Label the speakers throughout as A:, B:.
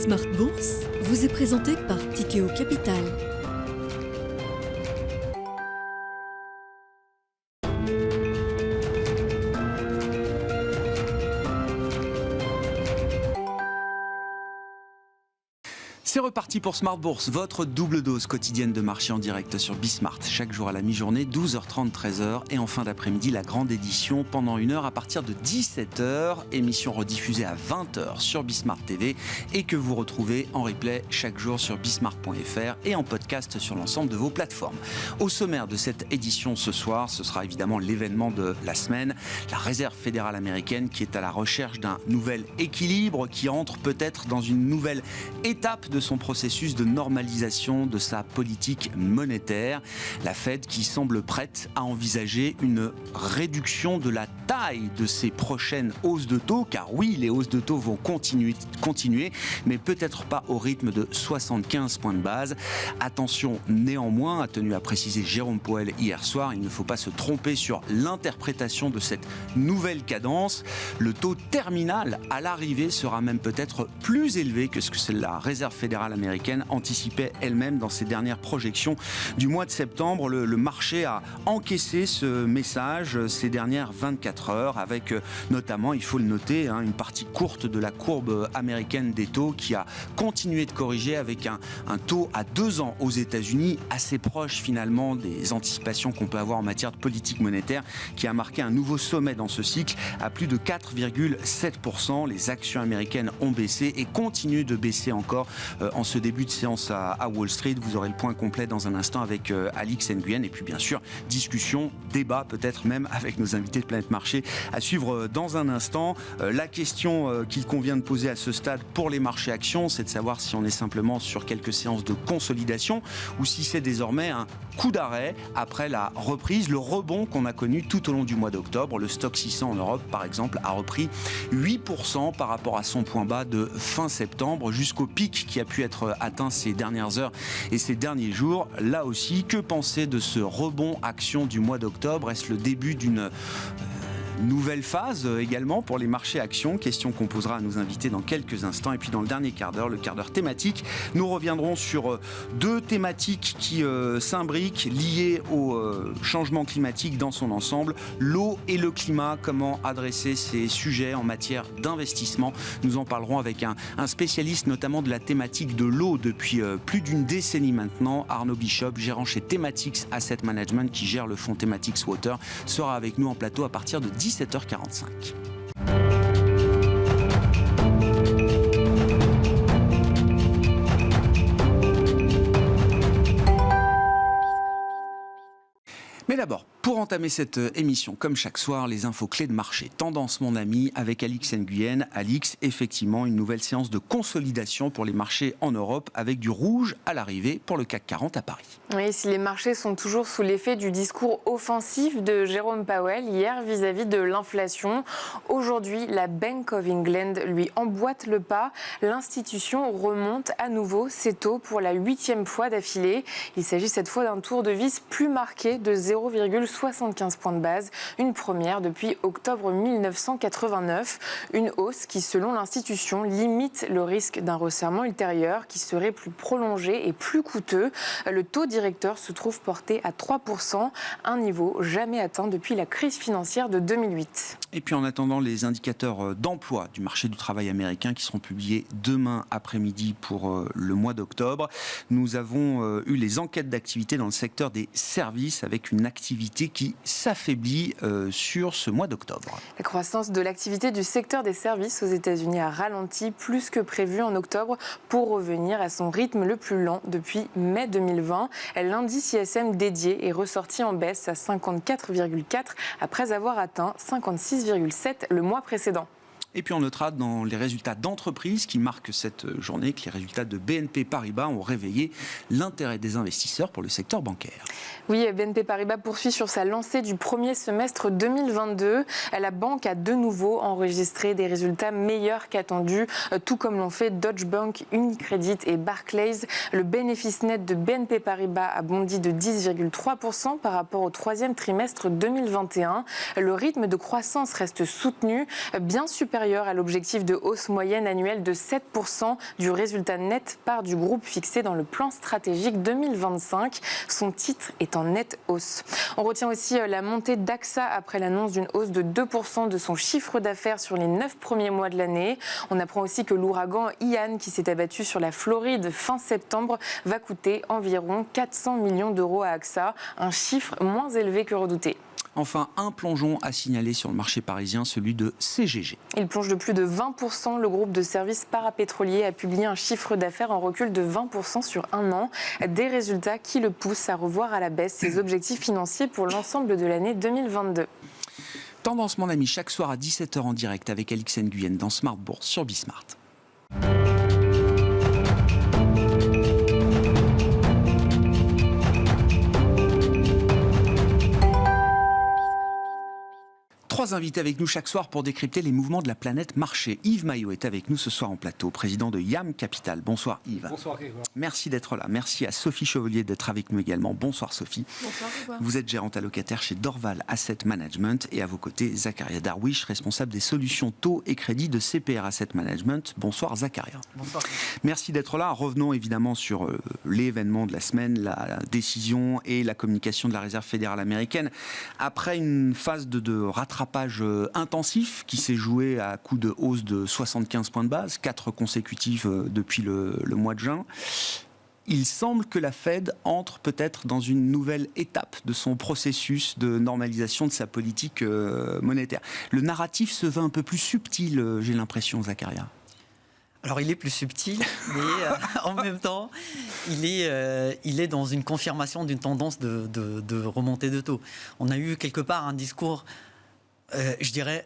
A: Smart Bourse vous est présenté par Tikeo Capital.
B: C'est reparti pour Smart Bourse, votre double dose quotidienne de marché en direct sur Bismart. Chaque jour à la mi-journée, 12h30, 13h. Et en fin d'après-midi, la grande édition pendant 1 heure à partir de 17h. Émission rediffusée à 20h sur Bismart TV et que vous retrouvez en replay chaque jour sur bismart.fr et en podcast sur l'ensemble de vos plateformes. Au sommaire de cette édition ce soir, ce sera évidemment l'événement de la semaine. La Réserve fédérale américaine qui est à la recherche d'un nouvel équilibre, qui entre peut-être dans une nouvelle étape de son processus de normalisation de sa politique monétaire. La Fed qui semble prête à envisager une réduction de la taille de ses prochaines hausses de taux, car oui, les hausses de taux vont continuer, mais peut-être pas au rythme de 75 points de base. Attention néanmoins, a tenu à préciser Jérôme Powell hier soir, il ne faut pas se tromper sur l'interprétation de cette nouvelle cadence. Le taux terminal à l'arrivée sera même peut-être plus élevé que ce que la Réserve fédérale américaine anticipait elle-même dans ses dernières projections du mois de septembre. Le marché a encaissé ce message ces dernières 24 heures avec notamment, il faut le noter, une partie courte de la courbe américaine des taux qui a continué de corriger avec un taux à 2 ans aux États-Unis assez proche finalement des anticipations qu'on peut avoir en matière de politique monétaire, qui a marqué un nouveau sommet dans ce cycle à plus de 4,7%. Les actions américaines ont baissé et continuent de baisser encore en ce début de séance à Wall Street. Vous aurez le point complet dans un instant avec Alix Nguyen et puis bien sûr discussion, débat peut-être même avec nos invités de Planète Marché à suivre dans un instant. La question qu'il convient de poser à ce stade pour les marchés actions, c'est de savoir si on est simplement sur quelques séances de consolidation ou si c'est désormais un coup d'arrêt après la reprise, le rebond qu'on a connu tout au long du mois d'octobre. Le Stock 600 en Europe par exemple a repris 8% par rapport à son point bas de fin septembre jusqu'au pic qui a pu être atteint ces dernières heures et ces derniers jours. Là aussi, que penser de ce rebond action du mois d'octobre? Est-ce le début d'une nouvelle phase également pour les marchés actions? Question qu'on posera à nos invités dans quelques instants. Et puis dans le dernier quart d'heure, le quart d'heure thématique, nous reviendrons sur 2 thématiques qui s'imbriquent liées au changement climatique dans son ensemble. L'eau et le climat, comment adresser ces sujets en matière d'investissement. Nous en parlerons avec un spécialiste notamment de la thématique de l'eau depuis plus d'une décennie maintenant. Arnaud Bishop, gérant chez Thematics Asset Management qui gère le fonds Thematics Water, sera avec nous en plateau à partir de 17h45. Mais d'abord, pour entamer cette émission, comme chaque soir, les infos clés de marché. Tendance, mon ami, avec Alix Nguyen. Alix, effectivement, une nouvelle séance de consolidation pour les marchés en Europe, avec du rouge à l'arrivée pour le CAC 40 à Paris.
C: Oui, si les marchés sont toujours sous l'effet du discours offensif de Jérôme Powell hier vis-à-vis de l'inflation, aujourd'hui, la Bank of England lui emboîte le pas. L'institution remonte à nouveau ses taux pour la 8e fois d'affilée. Il s'agit cette fois d'un tour de vis plus marqué de 0,75 points de base, une première depuis octobre 1989. Une hausse qui, selon l'institution, limite le risque d'un resserrement ultérieur qui serait plus prolongé et plus coûteux. Le taux directeur se trouve porté à 3%, un niveau jamais atteint depuis la crise financière de 2008.
B: Et puis en attendant les indicateurs d'emploi du marché du travail américain qui seront publiés demain après-midi pour le mois d'octobre, nous avons eu les enquêtes d'activité dans le secteur des services avec une activité qui s'affaiblit sur ce mois d'octobre.
C: La croissance de l'activité du secteur des services aux États-Unis a ralenti plus que prévu en octobre pour revenir à son rythme le plus lent depuis mai 2020. L'indice ISM dédié est ressorti en baisse à 54,4 après avoir atteint 56,7 le mois précédent.
B: Et puis on notera dans les résultats d'entreprise qui marquent cette journée que les résultats de BNP Paribas ont réveillé l'intérêt des investisseurs pour le secteur bancaire.
C: Oui, BNP Paribas poursuit sur sa lancée du premier semestre 2022. La banque a de nouveau enregistré des résultats meilleurs qu'attendus, tout comme l'ont fait Deutsche Bank, Unicredit et Barclays. Le bénéfice net de BNP Paribas a bondi de 10,3% par rapport au troisième trimestre 2021. Le rythme de croissance reste soutenu, bien supérieur supérieur à l'objectif de hausse moyenne annuelle de 7% du résultat net part du groupe fixé dans le plan stratégique 2025. Son titre est en nette hausse. On retient aussi la montée d'AXA après l'annonce d'une hausse de 2% de son chiffre d'affaires sur les 9 premiers mois de l'année. On apprend aussi que l'ouragan Ian, qui s'est abattu sur la Floride fin septembre, va coûter environ 400 millions d'euros à AXA, un chiffre moins élevé que redouté.
B: Enfin, un plongeon à signaler sur le marché parisien, celui de CGG.
C: Il plonge de plus de 20%. Le groupe de services parapétroliers a publié un chiffre d'affaires en recul de 20% sur un an. Des résultats qui le poussent à revoir à la baisse ses objectifs financiers pour l'ensemble de l'année 2022.
B: Tendance, mon ami, chaque soir à 17h en direct avec Alix Nguyen dans Smart Bourse sur Bismart. Trois invités avec nous chaque soir pour décrypter les mouvements de la planète marché. Yves Maillot est avec nous ce soir en plateau, président de YAM Capital. Bonsoir Yves.
D: Bonsoir Grégoire.
B: Merci d'être là. Merci à Sophie Chevalier d'être avec nous également. Bonsoir Sophie.
C: Bonsoir Grégoire.
B: Vous êtes gérante allocataire chez Dorval Asset Management et à vos côtés Zakaria Darwish, responsable des solutions taux et crédits de CPR Asset Management. Bonsoir Zakaria.
D: Bonsoir.
B: Merci d'être là. Revenons évidemment sur l'événement de la semaine, la décision et la communication de la Réserve fédérale américaine. Après une phase de rattrapage intensif qui s'est joué à coup de hausse de 75 points de base, 4 consécutifs depuis le mois de juin, il semble que la Fed entre peut-être dans une nouvelle étape de son processus de normalisation de sa politique monétaire. Le narratif se veut un peu plus subtil, j'ai l'impression, Zakaria.
E: Alors il est plus subtil, mais en même temps, il est dans une confirmation d'une tendance de remontée de taux. On a eu quelque part un discours, je dirais,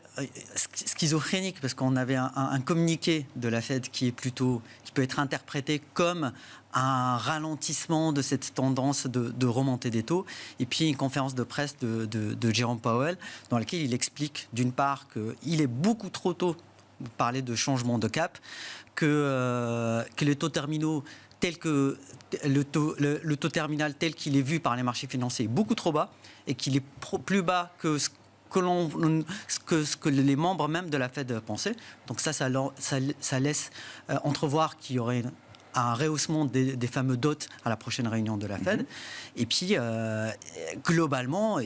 E: schizophrénique, parce qu'on avait un communiqué de la Fed qui peut être interprété comme un ralentissement de cette tendance de remontée des taux, et puis une conférence de presse de Jérôme Powell, dans laquelle il explique d'une part qu'il est beaucoup trop tôt de parler de changement de cap, que les taux terminaux tels que le taux terminal tel qu'il est vu par les marchés financiers est beaucoup trop bas, et qu'il est plus bas que ce que les membres même de la Fed pensaient. Donc ça laisse entrevoir qu'il y aurait un rehaussement des fameux dots à la prochaine réunion de la Fed. Et puis, globalement,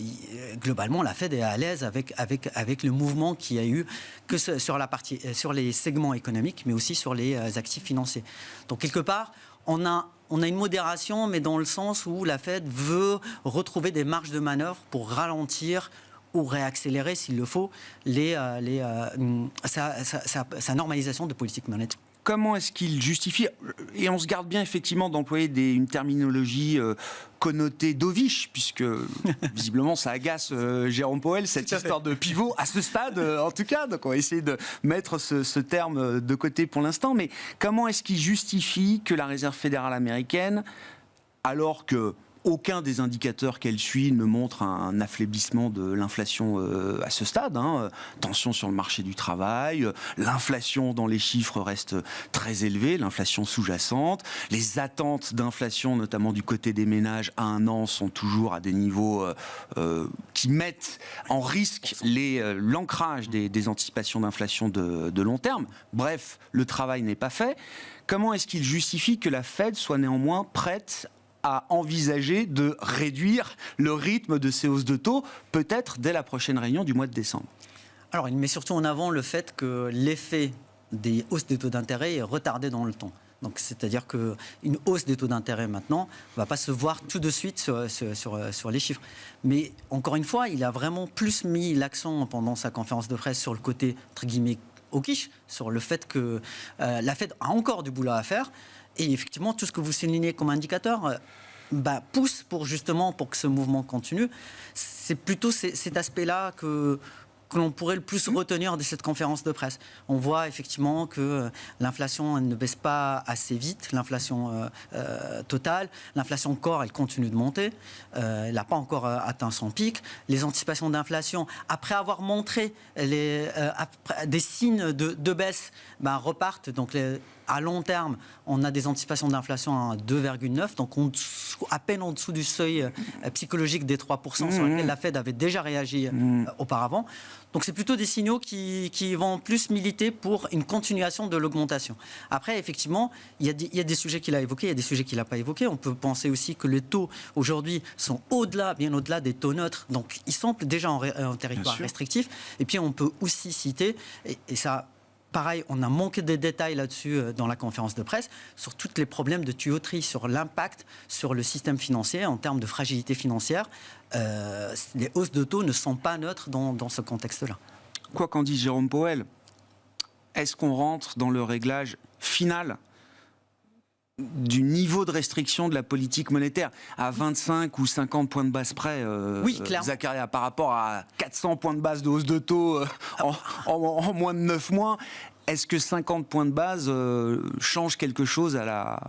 E: la Fed est à l'aise avec le mouvement qu'il y a eu que sur les segments économiques, mais aussi sur les actifs financiers. Donc, quelque part, on a une modération, mais dans le sens où la Fed veut retrouver des marges de manœuvre pour ralentir ou réaccélérer, s'il le faut, sa normalisation de politique monétaire.
B: Comment est-ce qu'il justifie, et on se garde bien effectivement d'employer une terminologie connotée dovish, puisque visiblement ça agace Jérôme Powell, cette histoire de pivot à ce stade en tout cas, donc on va essayer de mettre ce terme de côté pour l'instant, mais comment est-ce qu'il justifie que la Réserve fédérale américaine, alors que aucun des indicateurs qu'elle suit ne montre un affaiblissement de l'inflation à ce stade. Tension sur le marché du travail, l'inflation dans les chiffres reste très élevée, l'inflation sous-jacente. Les attentes d'inflation, notamment du côté des ménages, à un an, sont toujours à des niveaux qui mettent en risque l'ancrage des anticipations d'inflation de long terme. Bref, le travail n'est pas fait. Comment est-ce qu'il justifie que la Fed soit néanmoins prête à envisager de réduire le rythme de ces hausses de taux, peut-être dès la prochaine réunion du mois de décembre?
E: Alors, il met surtout en avant le fait que l'effet des hausses des taux d'intérêt est retardé dans le temps. Donc, c'est-à-dire qu'une hausse des taux d'intérêt maintenant ne va pas se voir tout de suite sur les chiffres. Mais encore une fois, il a vraiment plus mis l'accent pendant sa conférence de presse sur le côté, entre guillemets, au quiche, sur le fait que la Fed a encore du boulot à faire. Et effectivement, tout ce que vous soulignez comme indicateur pousse pour que ce mouvement continue. C'est plutôt cet aspect-là que l'on pourrait le plus retenir de cette conférence de presse. On voit effectivement que l'inflation ne baisse pas assez vite, l'inflation totale. L'inflation corps, elle continue de monter. Elle n'a pas encore atteint son pic. Les anticipations d'inflation, après avoir montré des signes de baisse, repartent. Donc, à long terme, on a des anticipations d'inflation à 2,9, donc à peine en dessous du seuil psychologique des 3% sur lequel la Fed avait déjà réagi auparavant. Donc c'est plutôt des signaux qui vont plus militer pour une continuation de l'augmentation. Après, effectivement, il y a des sujets qu'il a évoqués, il y a des sujets qu'il n'a pas évoqués. On peut penser aussi que les taux aujourd'hui sont bien au-delà des taux neutres. Donc ils sont déjà en territoire restrictif. Et puis on peut aussi citer, et ça... Pareil, on a manqué de détails là-dessus dans la conférence de presse, sur tous les problèmes de tuyauterie, sur l'impact sur le système financier en termes de fragilité financière. Les hausses de taux ne sont pas neutres dans ce contexte-là.
B: Quoi qu'en dise Jérôme Powell, est-ce qu'on rentre dans le réglage final du niveau de restriction de la politique monétaire à 25 ou 50 points de base près,
E: oui, clairement.
B: Zakaria, par rapport à 400 points de base de hausse de taux en moins de 9 mois, est-ce que 50 points de base change quelque chose à la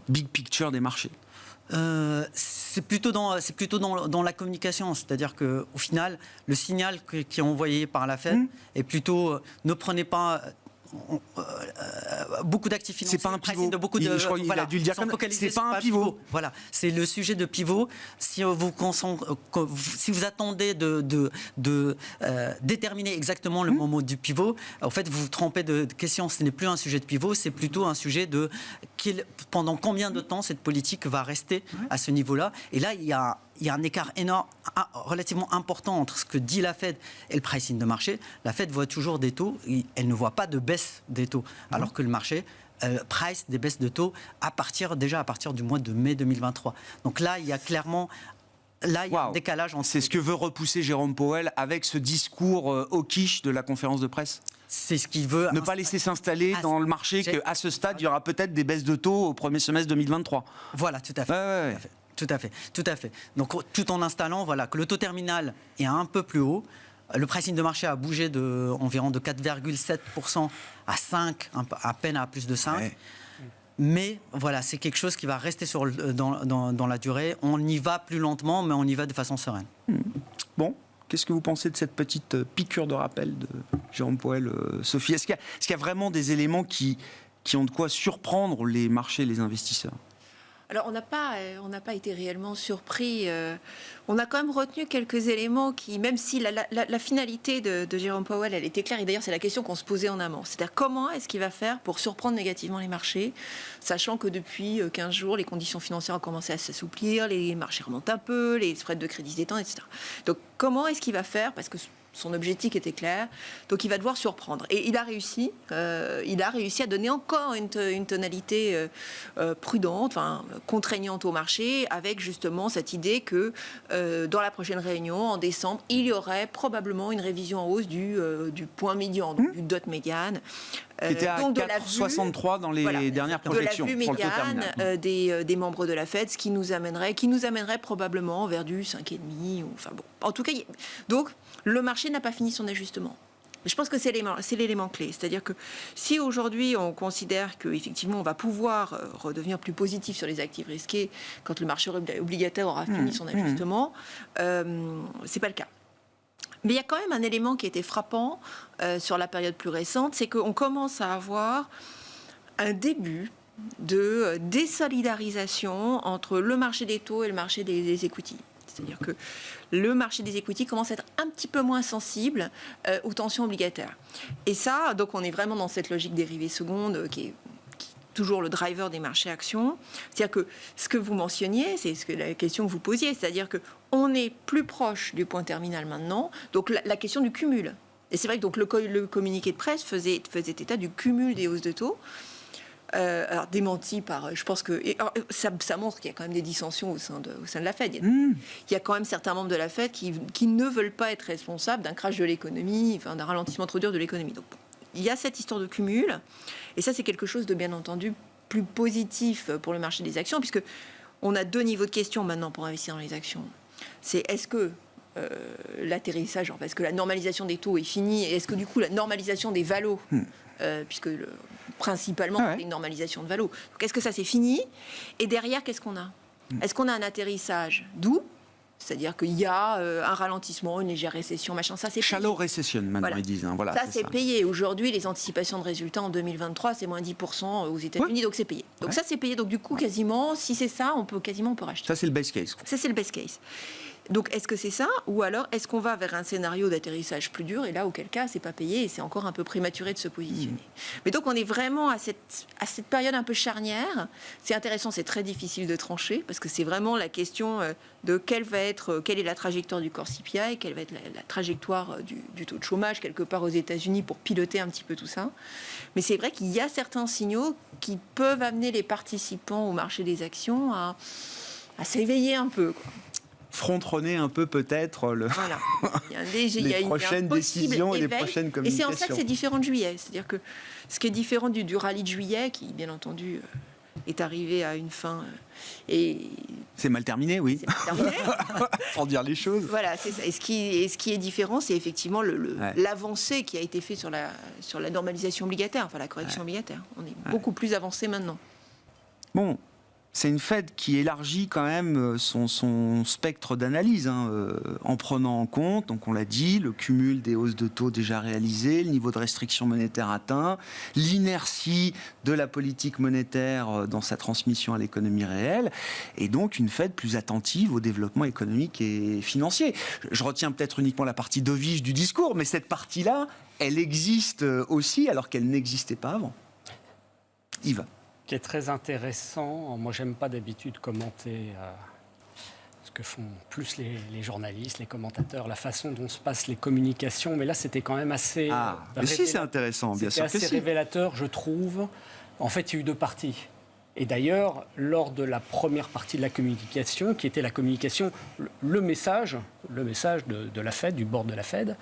B: big picture des marchés ?
E: C'est plutôt dans la communication, c'est-à-dire qu'au final, le signal qui est envoyé par la Fed est plutôt ne prenez pas... beaucoup d'actifs financiers.
B: C'est pas un pivot.
E: Je
B: crois qu'il a dû le dire comme ça. C'est pas un pivot.
E: Voilà, c'est le sujet de pivot. Si vous attendez de déterminer exactement le moment du pivot, en fait, vous vous trompez de question. Ce n'est plus un sujet de pivot, c'est plutôt un sujet de pendant combien de temps cette politique va rester à ce niveau-là. Et là, il y a un écart énorme, relativement important entre ce que dit la Fed et le pricing de marché. La Fed voit toujours des taux, elle ne voit pas de baisse des taux, alors que le marché price des baisses de taux à partir du mois de mai 2023. Donc là, il y a clairement... Là, il y a un décalage entre...
B: C'est ce que veut repousser Jérôme Powell avec ce discours hawkish de la conférence de presse.
E: C'est ce qu'il veut...
B: Ne pas laisser s'installer dans le marché qu'à ce stade, il y aura peut-être des baisses de taux au premier semestre 2023.
E: Voilà, tout à fait. Tout à fait. Donc, tout en installant que le taux terminal est un peu plus haut. Le pricing de marché a bougé environ de 4,7% à 5, à peine à plus de 5. Ouais. Mais voilà, c'est quelque chose qui va rester dans la durée. On y va plus lentement, mais on y va de façon sereine.
B: Bon. Qu'est-ce que vous pensez de cette petite piqûre de rappel de Jérôme Powell, Sophie ? Est-ce qu'il y a vraiment des éléments qui ont de quoi surprendre les marchés, les investisseurs ?
D: Alors, on n'a pas été réellement surpris. On a quand même retenu quelques éléments qui, même si la finalité de Jérôme Powell, elle était claire, et d'ailleurs, c'est la question qu'on se posait en amont. C'est-à-dire, comment est-ce qu'il va faire pour surprendre négativement les marchés, sachant que depuis 15 jours, les conditions financières ont commencé à s'assouplir, les marchés remontent un peu, les spreads de crédit se détendent, etc. Donc, comment est-ce qu'il va faire ? Parce que son objectif était clair, donc il va devoir surprendre. Et il a réussi à donner encore une tonalité prudente, contraignante au marché, avec justement cette idée que dans la prochaine réunion, en décembre, il y aurait probablement une révision en hausse du point médian, donc du dot médiane.
B: Qui était à 4,63 dans les dernières projections.
D: De la vue médiane des membres de la Fed, ce qui nous amènerait probablement vers du 5,5. En tout cas, donc le marché n'a pas fini son ajustement. Je pense que c'est l'élément clé. C'est-à-dire que si aujourd'hui on considère qu'effectivement on va pouvoir redevenir plus positif sur les actifs risqués quand le marché obligataire aura fini son ajustement, c'est pas le cas. Mais il y a quand même un élément qui était frappant sur la période plus récente, c'est qu'on commence à avoir un début de désolidarisation entre le marché des taux et le marché des equities. C'est-à-dire que le marché des equities commence à être un petit peu moins sensible aux tensions obligataires. Et ça, donc on est vraiment dans cette logique dérivée seconde qui est toujours le driver des marchés actions. C'est-à-dire que ce que vous mentionniez, c'est la question que vous posiez, c'est-à-dire qu'on est plus proche du point terminal maintenant, donc la question du cumul. Et c'est vrai que donc, le communiqué de presse faisait état du cumul des hausses de taux. Alors démenti par, je pense que ça montre qu'il y a quand même des dissensions au sein de la Fed. Il y a quand même certains membres de la Fed qui ne veulent pas être responsables d'un crash de l'économie, d'un ralentissement trop dur de l'économie. Donc il y a cette histoire de cumul, et ça c'est quelque chose de bien entendu plus positif pour le marché des actions, puisque on a deux niveaux de questions maintenant pour investir dans les actions. C'est est-ce que l'atterrissage, est-ce que la normalisation des taux est finie, et est-ce que du coup la normalisation des valos puisque principalement c'est une normalisation de valo. Donc est-ce que ça c'est fini ? Et derrière, qu'est-ce qu'on a ? Est-ce qu'on a un atterrissage doux ? C'est-à-dire qu'il y a un ralentissement, une légère récession, machin. Ça, c'est
B: shallow recession, maintenant, ils disent.
D: Ça, c'est payé. Aujourd'hui, les anticipations de résultats en 2023, c'est moins 10% aux États-Unis, donc c'est payé. Donc ça, c'est payé. Donc du coup, quasiment, si c'est ça, on peut racheter.
B: Ça, c'est le base case.
D: Ça, c'est le best case. Donc, est-ce que c'est ça? Ou alors, est-ce qu'on va vers un scénario d'atterrissage plus dur? Et là, auquel cas, c'est pas payé et c'est encore un peu prématuré de se positionner. Mais donc, on est vraiment à cette période un peu charnière. C'est intéressant, c'est très difficile de trancher parce que c'est vraiment la question de quelle est la trajectoire du core CPI, quelle va être la trajectoire du taux de chômage quelque part aux États-Unis pour piloter un petit peu tout ça. Mais c'est vrai qu'il y a certains signaux qui peuvent amener les participants au marché des actions à s'éveiller un peu, quoi.
B: Frontonner un peu peut-être
D: Voilà.
B: les prochaines décisions et les prochaines communications.
D: Et c'est en ça que c'est différent de juillet. C'est-à-dire que ce qui est différent du rallye de juillet, qui bien entendu est arrivé à une fin et
B: c'est mal terminé, oui.
D: C'est mal terminé.
B: Pour dire les choses.
D: Voilà, c'est ça. Et ce qui est différent, c'est effectivement l'avancée qui a été faite sur la normalisation obligataire, enfin la correction obligataire. On est beaucoup plus avancé maintenant.
B: Bon. C'est une Fed qui élargit quand même son spectre d'analyse en prenant en compte, donc on l'a dit, le cumul des hausses de taux déjà réalisées, le niveau de restriction monétaire atteint, l'inertie de la politique monétaire dans sa transmission à l'économie réelle, et donc une Fed plus attentive au développement économique et financier. Je retiens peut-être uniquement la partie dovish du discours, mais cette partie-là, elle existe aussi alors qu'elle n'existait pas avant. Yves.
F: Qui est très intéressant. Moi, j'aime pas d'habitude commenter ce que font plus les journalistes, les commentateurs, la façon dont se passent les communications. Mais là, c'était quand même assez.
B: Mais si, c'est intéressant, bien sûr que
F: c'est assez révélateur, je trouve. En fait, il y a eu deux parties. Et d'ailleurs, lors de la première partie de la communication, qui était la communication, le message de la Fed, du board de la Fed,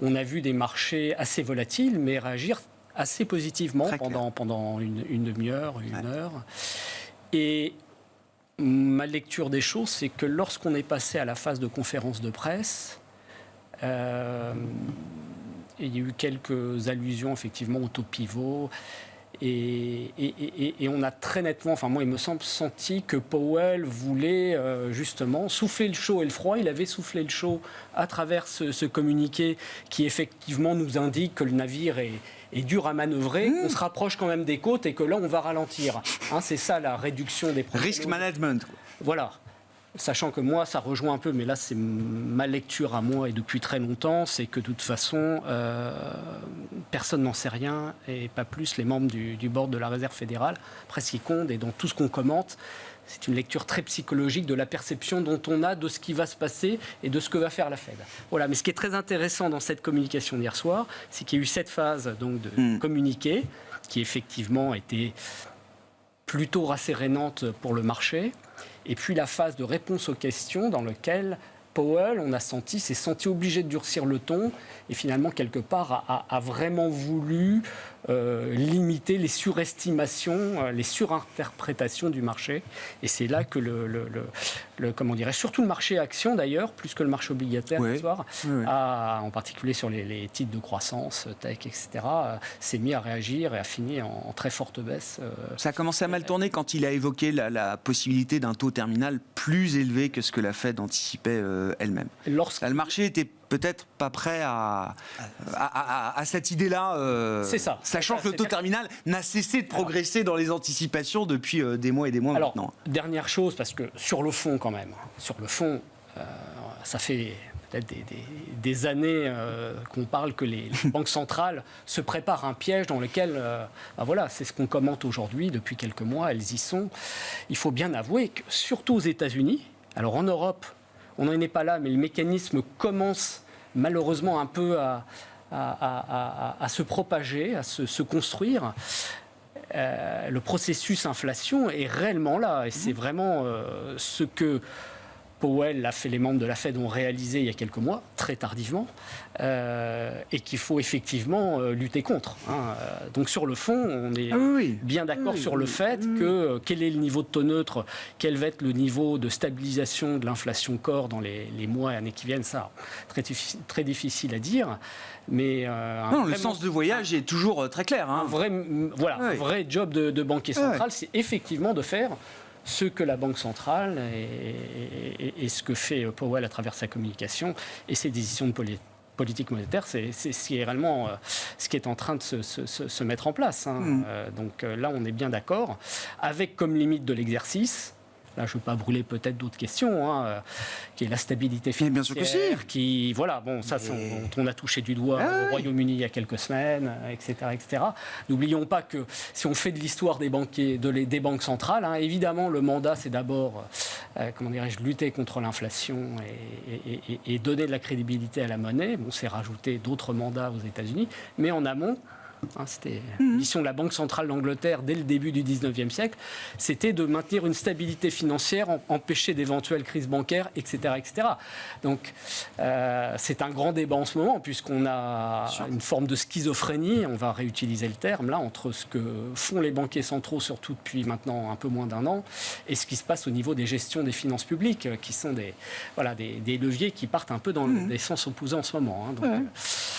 F: on a vu des marchés assez volatiles, mais réagir assez positivement pendant une demi-heure, une heure. Et ma lecture des choses, c'est que lorsqu'on est passé à la phase de conférence de presse, il y a eu quelques allusions effectivement au taux pivot. Et on a très nettement, enfin moi il me semble, senti que Powell voulait justement souffler le chaud et le froid. Il avait soufflé le chaud à travers ce communiqué qui effectivement nous indique que le navire est dur à manœuvrer, on se rapproche quand même des côtes et que là on va ralentir. C'est ça la réduction des problèmes.
B: Risk management.
F: Voilà. Sachant que moi, ça rejoint un peu, mais là, c'est ma lecture à moi et depuis très longtemps, c'est que de toute façon, personne n'en sait rien, et pas plus les membres du board de la Réserve fédérale. Après, ce qui compte, et dans tout ce qu'on commente, c'est une lecture très psychologique de la perception dont on a de ce qui va se passer et de ce que va faire la Fed. Voilà. Mais ce qui est très intéressant dans cette communication d'hier soir, c'est qu'il y a eu cette phase donc, de communiqué, qui effectivement était plutôt rassérénante pour le marché. Et puis la phase de réponse aux questions dans laquelle Powell, on a s'est senti obligé de durcir le ton et finalement quelque part a vraiment voulu limiter les surestimations, les surinterprétations du marché. Et c'est là que comment dirais-je, surtout le marché action d'ailleurs, plus que le marché obligataire ce soir, en particulier sur les titres de croissance, tech, etc., s'est mis à réagir et a fini en très forte baisse.
B: Ça a commencé à mal tourner quand il a évoqué la possibilité d'un taux terminal plus élevé que ce que la Fed anticipait elle-même. Le marché était peut-être pas prêt à cette idée-là.
F: C'est ça.
B: Sachant que le taux terminal n'a cessé de progresser dans les anticipations depuis des mois et des mois maintenant.
F: Dernière chose, parce que sur le fond quand même, ça fait peut-être des années qu'on parle que les banques centrales se préparent à un piège dans lequel, voilà, c'est ce qu'on commente aujourd'hui depuis quelques mois, elles y sont. Il faut bien avouer que surtout aux États-Unis, alors en Europe, on n'en est pas là, mais le mécanisme commence malheureusement un peu à se propager, à se construire. Le processus inflation est réellement là. Et c'est vraiment ce que Powell, les membres de la Fed ont réalisé il y a quelques mois, très tardivement, et qu'il faut effectivement lutter contre. Donc sur le fond, on est bien d'accord sur le fait que quel est le niveau de taux neutre, quel va être le niveau de stabilisation de l'inflation core dans les mois et années qui viennent, ça, très difficile à dire. Mais
B: le sens de voyage est toujours très clair.
F: Un vrai job de banquier central, c'est effectivement de faire ce que la Banque centrale et ce que fait Powell à travers sa communication et ses décisions de politique monétaire, c'est ce qui est réellement ce qui est en train de se mettre en place. Donc là, on est bien d'accord, avec comme limite de l'exercice. Là, je ne veux pas brûler peut-être d'autres questions, qui est la stabilité financière.
B: Bien sûr que si.
F: Qui, voilà, bon, ça, on a touché du doigt au Royaume-Uni il y a quelques semaines, etc., etc. N'oublions pas que si on fait de l'histoire des banquiers, des banques centrales, évidemment, le mandat, c'est d'abord, lutter contre l'inflation et donner de la crédibilité à la monnaie. Bon, c'est rajouter d'autres mandats aux États-Unis, mais en amont. C'était la mission de la Banque centrale d'Angleterre dès le début du 19e siècle, c'était de maintenir une stabilité financière, empêcher d'éventuelles crises bancaires, etc. etc. Donc c'est un grand débat en ce moment, puisqu'on a une forme de schizophrénie, on va réutiliser le terme, là, entre ce que font les banquiers centraux, surtout depuis maintenant un peu moins d'un an, et ce qui se passe au niveau des gestions des finances publiques, qui sont des leviers qui partent un peu dans des sens opposés en ce moment.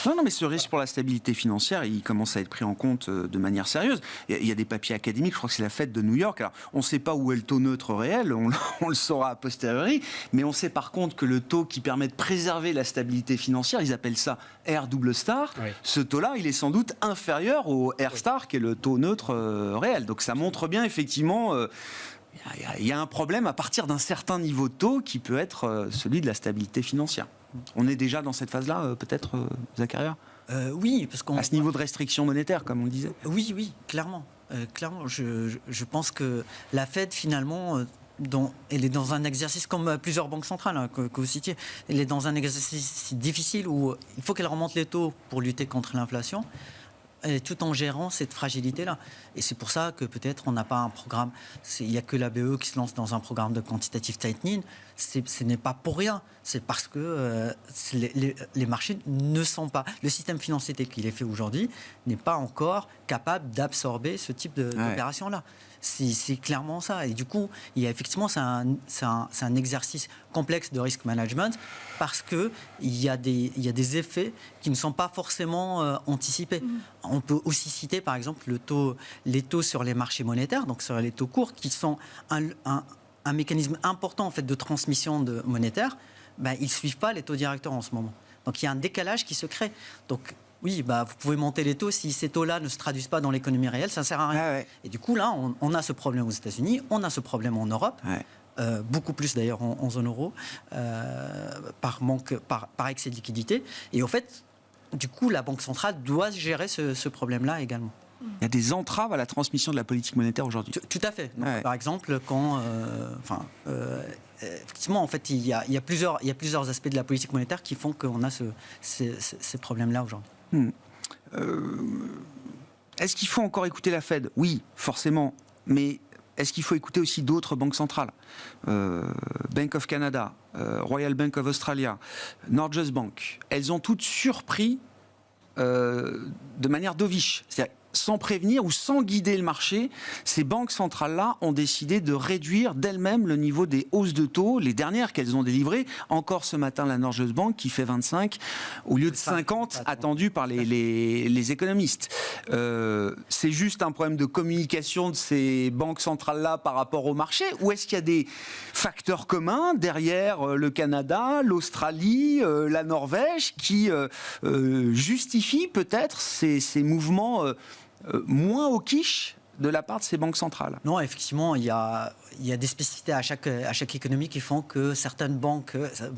B: Non, mais ce risque pour la stabilité financière, il commence à être pris en compte de manière sérieuse. Il y a des papiers académiques, je crois que c'est la Fed de New York. Alors, on ne sait pas où est le taux neutre réel, on le saura a posteriori, mais on sait par contre que le taux qui permet de préserver la stabilité financière, ils appellent ça R double star. Oui. Ce taux-là, il est sans doute inférieur au R star, qui est le taux neutre réel. Donc ça montre bien effectivement... il y a un problème à partir d'un certain niveau de taux qui peut être celui de la stabilité financière. On est déjà dans cette phase-là, peut-être, Zaccaria ?
E: Oui, parce qu'on...
B: À ce niveau de restriction monétaire, comme on le disait.
E: Oui, clairement. Clairement, je pense que la Fed, finalement, elle est dans un exercice, comme plusieurs banques centrales que vous citiez, elle est dans un exercice difficile où il faut qu'elle remonte les taux pour lutter contre l'inflation, tout en gérant cette fragilité-là. Et c'est pour ça que peut-être on n'a pas un programme, il n'y a que la BE qui se lance dans un programme de quantitative tightening, ce n'est pas pour rien, c'est parce que les marchés ne sont pas... Le système financier tel qu'il est fait aujourd'hui n'est pas encore capable d'absorber ce type d'opération-là. C'est clairement ça. Et du coup, il y a effectivement, c'est un exercice complexe de risk management parce qu'il y a des effets qui ne sont pas forcément anticipés. On peut aussi citer, par exemple, les taux sur les marchés monétaires, donc sur les taux courts, qui sont un mécanisme important en fait, de transmission monétaire. Ils ne suivent pas les taux directeurs en ce moment. Donc il y a un décalage qui se crée. Donc, oui, vous pouvez monter les taux. Si ces taux-là ne se traduisent pas dans l'économie réelle, ça ne sert à rien. Ouais. Et du coup, là, on a ce problème aux États-Unis, on a ce problème en Europe, beaucoup plus d'ailleurs en zone euro, par excès de liquidité. Et en fait, du coup, la Banque centrale doit gérer ce problème-là également.
B: Il y a des entraves à la transmission de la politique monétaire aujourd'hui.
E: Tout à fait. Donc, par exemple, quand... effectivement, en fait, il y a plusieurs aspects de la politique monétaire qui font qu'on a ces problèmes-là aujourd'hui.
B: Est-ce qu'il faut encore écouter la Fed ? Oui, forcément. Mais est-ce qu'il faut écouter aussi d'autres banques centrales ? Bank of Canada, Royal Bank of Australia, Norges Bank. Elles ont toutes surpris de manière dovish. C'est-à-dire sans prévenir ou sans guider le marché, ces banques centrales-là ont décidé de réduire d'elles-mêmes le niveau des hausses de taux, les dernières qu'elles ont délivrées. Encore ce matin, la Norges Bank qui fait 25 au lieu de 50 attendu par les économistes. C'est juste un problème de communication de ces banques centrales-là par rapport au marché, ou est-ce qu'il y a des facteurs communs derrière le Canada, l'Australie, la Norvège qui justifient peut-être ces mouvements moins au quiche de la part de ces banques centrales?
E: Non, effectivement, il y a des spécificités à chaque économie qui font que certaines banques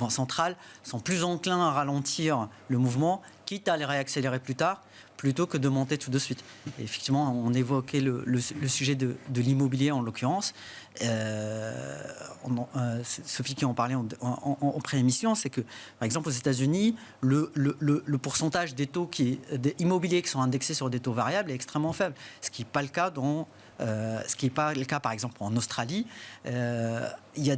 E: centrales sont plus enclins à ralentir le mouvement, quitte à les réaccélérer plus tard, plutôt que de monter tout de suite. Et effectivement, on évoquait le sujet de l'immobilier en l'occurrence. Sophie qui en parlait en pré-émission, c'est que, par exemple, aux États-Unis, le pourcentage des taux des immobiliers qui sont indexés sur des taux variables est extrêmement faible, ce qui n'est pas le cas par exemple, en Australie. Il y a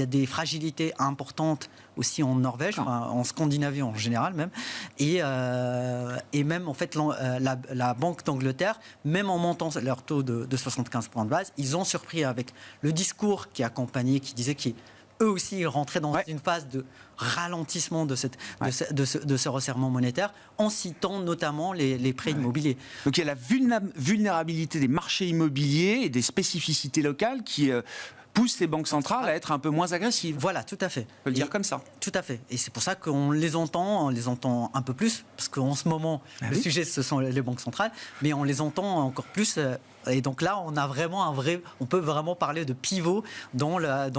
E: des fragilités importantes aussi en Norvège, en Scandinavie en général même, et même en fait la Banque d'Angleterre, même en montant leur taux de 75 points de base, ils ont surpris avec le discours qui accompagnait, qui disait qu'eux aussi ils rentraient dans une phase de ralentissement de ce resserrement monétaire, en citant notamment les prêts immobiliers.
B: Donc il y a la vulnérabilité des marchés immobiliers et des spécificités locales qui pousse les banques centrales à être un peu moins agressives.
E: Voilà, tout à fait.
B: On peut le dire comme ça.
E: Tout à fait. Et c'est pour ça qu'on les entend un peu plus, parce qu'en ce moment, le sujet, ce sont les banques centrales, mais on les entend encore plus. Et donc là, on peut vraiment parler de pivot dans la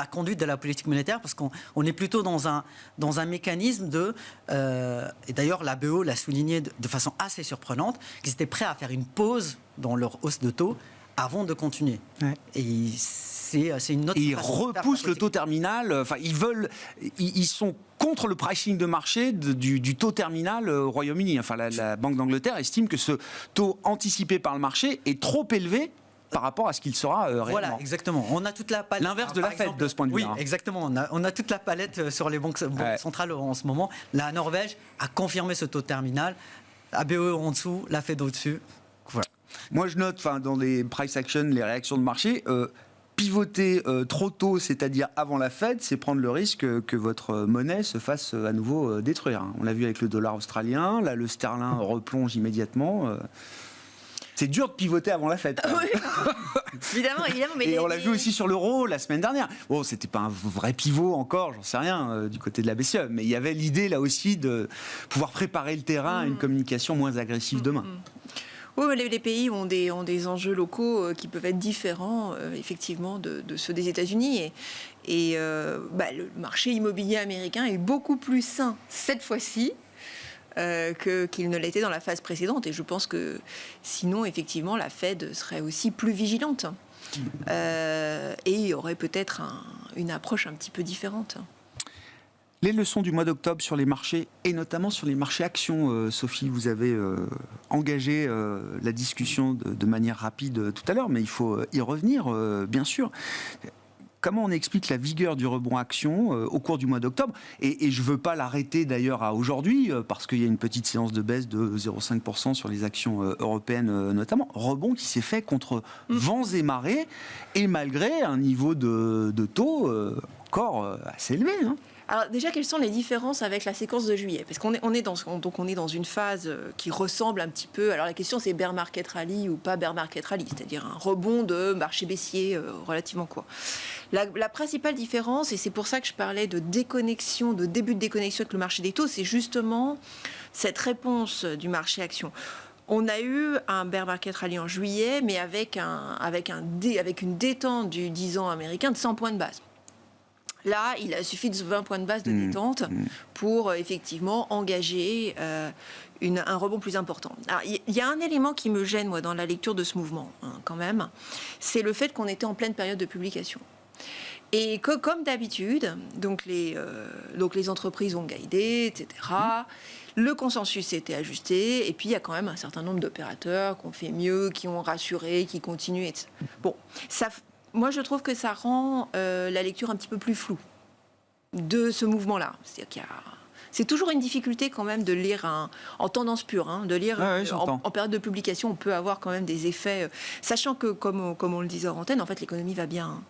E: conduite de la politique monétaire, parce qu'on est plutôt dans un mécanisme de... et d'ailleurs, la BE l'a souligné de façon assez surprenante, qu'ils étaient prêts à faire une pause dans leur hausse de taux avant de continuer. Ouais. Et c'est une autre.
B: Et ils repoussent le taux terminal. Enfin, ils sont contre le pricing de marché du taux terminal au Royaume-Uni. Enfin, la Banque d'Angleterre estime que ce taux anticipé par le marché est trop élevé par rapport à ce qu'il sera réellement.
E: Voilà, exactement. On a toute la palette.
B: L'inverse de la Fed, de ce point de vue.
E: Oui, exactement. On a toute la palette sur les banques centrales en ce moment. La Norvège a confirmé ce taux terminal. La BE en dessous, la Fed au-dessus. Voilà.
B: Moi, je note, dans les price action, les réactions de marché, pivoter trop tôt, c'est-à-dire avant la Fed, c'est prendre le risque que votre monnaie se fasse à nouveau détruire. On l'a vu avec le dollar australien, là, le sterling replonge immédiatement. C'est dur de pivoter avant la Fed.
D: Oui, évidemment.
B: Et on l'a vu aussi sur l'euro la semaine dernière. Bon, c'était pas un vrai pivot encore, j'en sais rien, du côté de la BCE, mais il y avait l'idée là aussi de pouvoir préparer le terrain à une communication moins agressive demain.
D: Oui, mais les pays ont des enjeux locaux qui peuvent être différents, effectivement, de ceux des États-Unis. Et le marché immobilier américain est beaucoup plus sain cette fois-ci qu'il ne l'était dans la phase précédente. Et je pense que sinon, effectivement, la Fed serait aussi plus vigilante. Et il y aurait peut-être une approche un petit peu différente.
B: Les leçons du mois d'octobre sur les marchés, et notamment sur les marchés actions. Sophie, vous avez engagé la discussion de manière rapide tout à l'heure, mais il faut y revenir, bien sûr. Comment on explique la vigueur du rebond action au cours du mois d'octobre ? Et je ne veux pas l'arrêter d'ailleurs à aujourd'hui, parce qu'il y a une petite séance de baisse de 0,5% sur les actions européennes notamment. Rebond qui s'est fait contre vents et marées, et malgré un niveau de taux encore assez élevé, hein.
D: Alors déjà, quelles sont les différences avec la séquence de juillet ? Parce qu'on est dans une phase qui ressemble un petit peu... Alors la question, c'est bear market rally ou pas bear market rally, c'est-à-dire un rebond de marché baissier relativement court. La principale différence, et c'est pour ça que je parlais de déconnexion, de début de déconnexion avec le marché des taux, c'est justement cette réponse du marché action. On a eu un bear market rally en juillet, mais avec une détente du 10 ans américain de 100 points de base. Là, il a suffi de 20 points de base de détente pour effectivement engager un rebond plus important. Alors, il y a un élément qui me gêne, moi, dans la lecture de ce mouvement, quand même, c'est le fait qu'on était en pleine période de publication. Et que, comme d'habitude, donc les entreprises ont guidé, etc. Le consensus s'est été ajusté, et puis il y a quand même un certain nombre d'opérateurs qui ont fait mieux, qui ont rassuré, qui continuent, etc. Bon, moi, je trouve que ça rend la lecture un petit peu plus floue de ce mouvement-là. C'est-à-dire c'est toujours une difficulté quand même de lire en tendance pure, de lire en période de publication. On peut avoir quand même des effets, sachant que, comme on le disait en antenne, en fait, l'économie va bien.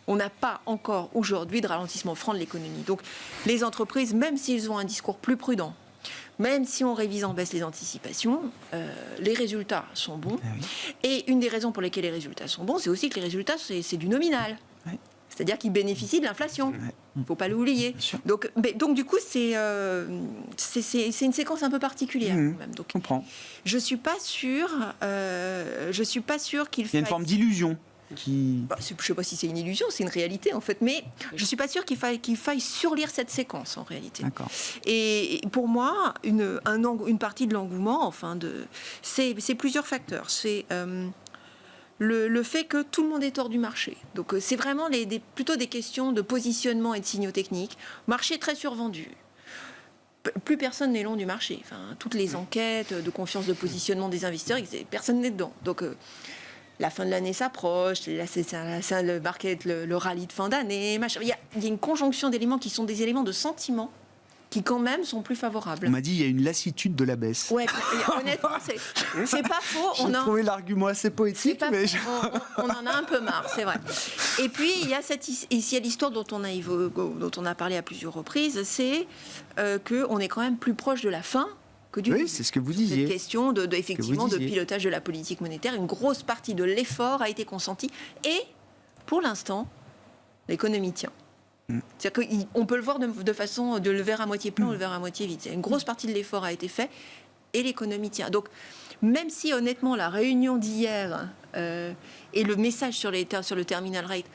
D: On n'a pas encore aujourd'hui de ralentissement franc de l'économie. Donc, les entreprises, même s'ils ont un discours plus prudent, même si on révise en baisse les anticipations, les résultats sont bons. Ah oui. Et une des raisons pour lesquelles les résultats sont bons, c'est aussi que les résultats, c'est du nominal. Oui. C'est-à-dire qu'ils bénéficient de l'inflation. Il ne faut pas l'oublier. Donc, du coup, c'est une séquence un peu particulière. Quand même. Donc,
B: je comprends.
D: Je ne suis pas sûre qu'il faille...
B: Il y a une forme d'illusion.
D: Je ne sais pas si c'est une illusion, c'est une réalité en fait, mais je ne suis pas sûre qu'il faille surlire cette séquence en réalité.
B: D'accord.
D: Et pour moi, une partie de l'engouement, c'est plusieurs facteurs. C'est le fait que tout le monde est hors du marché. Donc c'est vraiment plutôt des questions de positionnement et de signaux techniques. Marché très survendu. Plus personne n'est long du marché. Toutes les enquêtes de confiance de positionnement des investisseurs, personne n'est dedans. Donc la fin de l'année s'approche, c'est le market, le rallye de fin d'année, machin. Il y a une conjonction d'éléments qui sont des éléments de sentiment qui quand même sont plus favorables.
B: On m'a dit qu'il y a une lassitude de la baisse.
D: Ouais, honnêtement, c'est pas faux.
B: J'ai trouvé l'argument assez poétique, mais
D: on en a un peu marre, c'est vrai. Et puis il y a l'histoire dont on a parlé à plusieurs reprises, c'est qu'on est quand même plus proche de la fin.
B: Oui, c'est ce que vous disiez.
D: Cette question effectivement de pilotage de la politique monétaire, une grosse partie de l'effort a été consentie et pour l'instant, l'économie tient. C'est-à-dire qu'on peut le voir de façon de le verre à moitié plein ou le verre à moitié vide. Une grosse partie de l'effort a été fait et l'économie tient. Donc, même si honnêtement la réunion d'hier et le message sur le terminal rate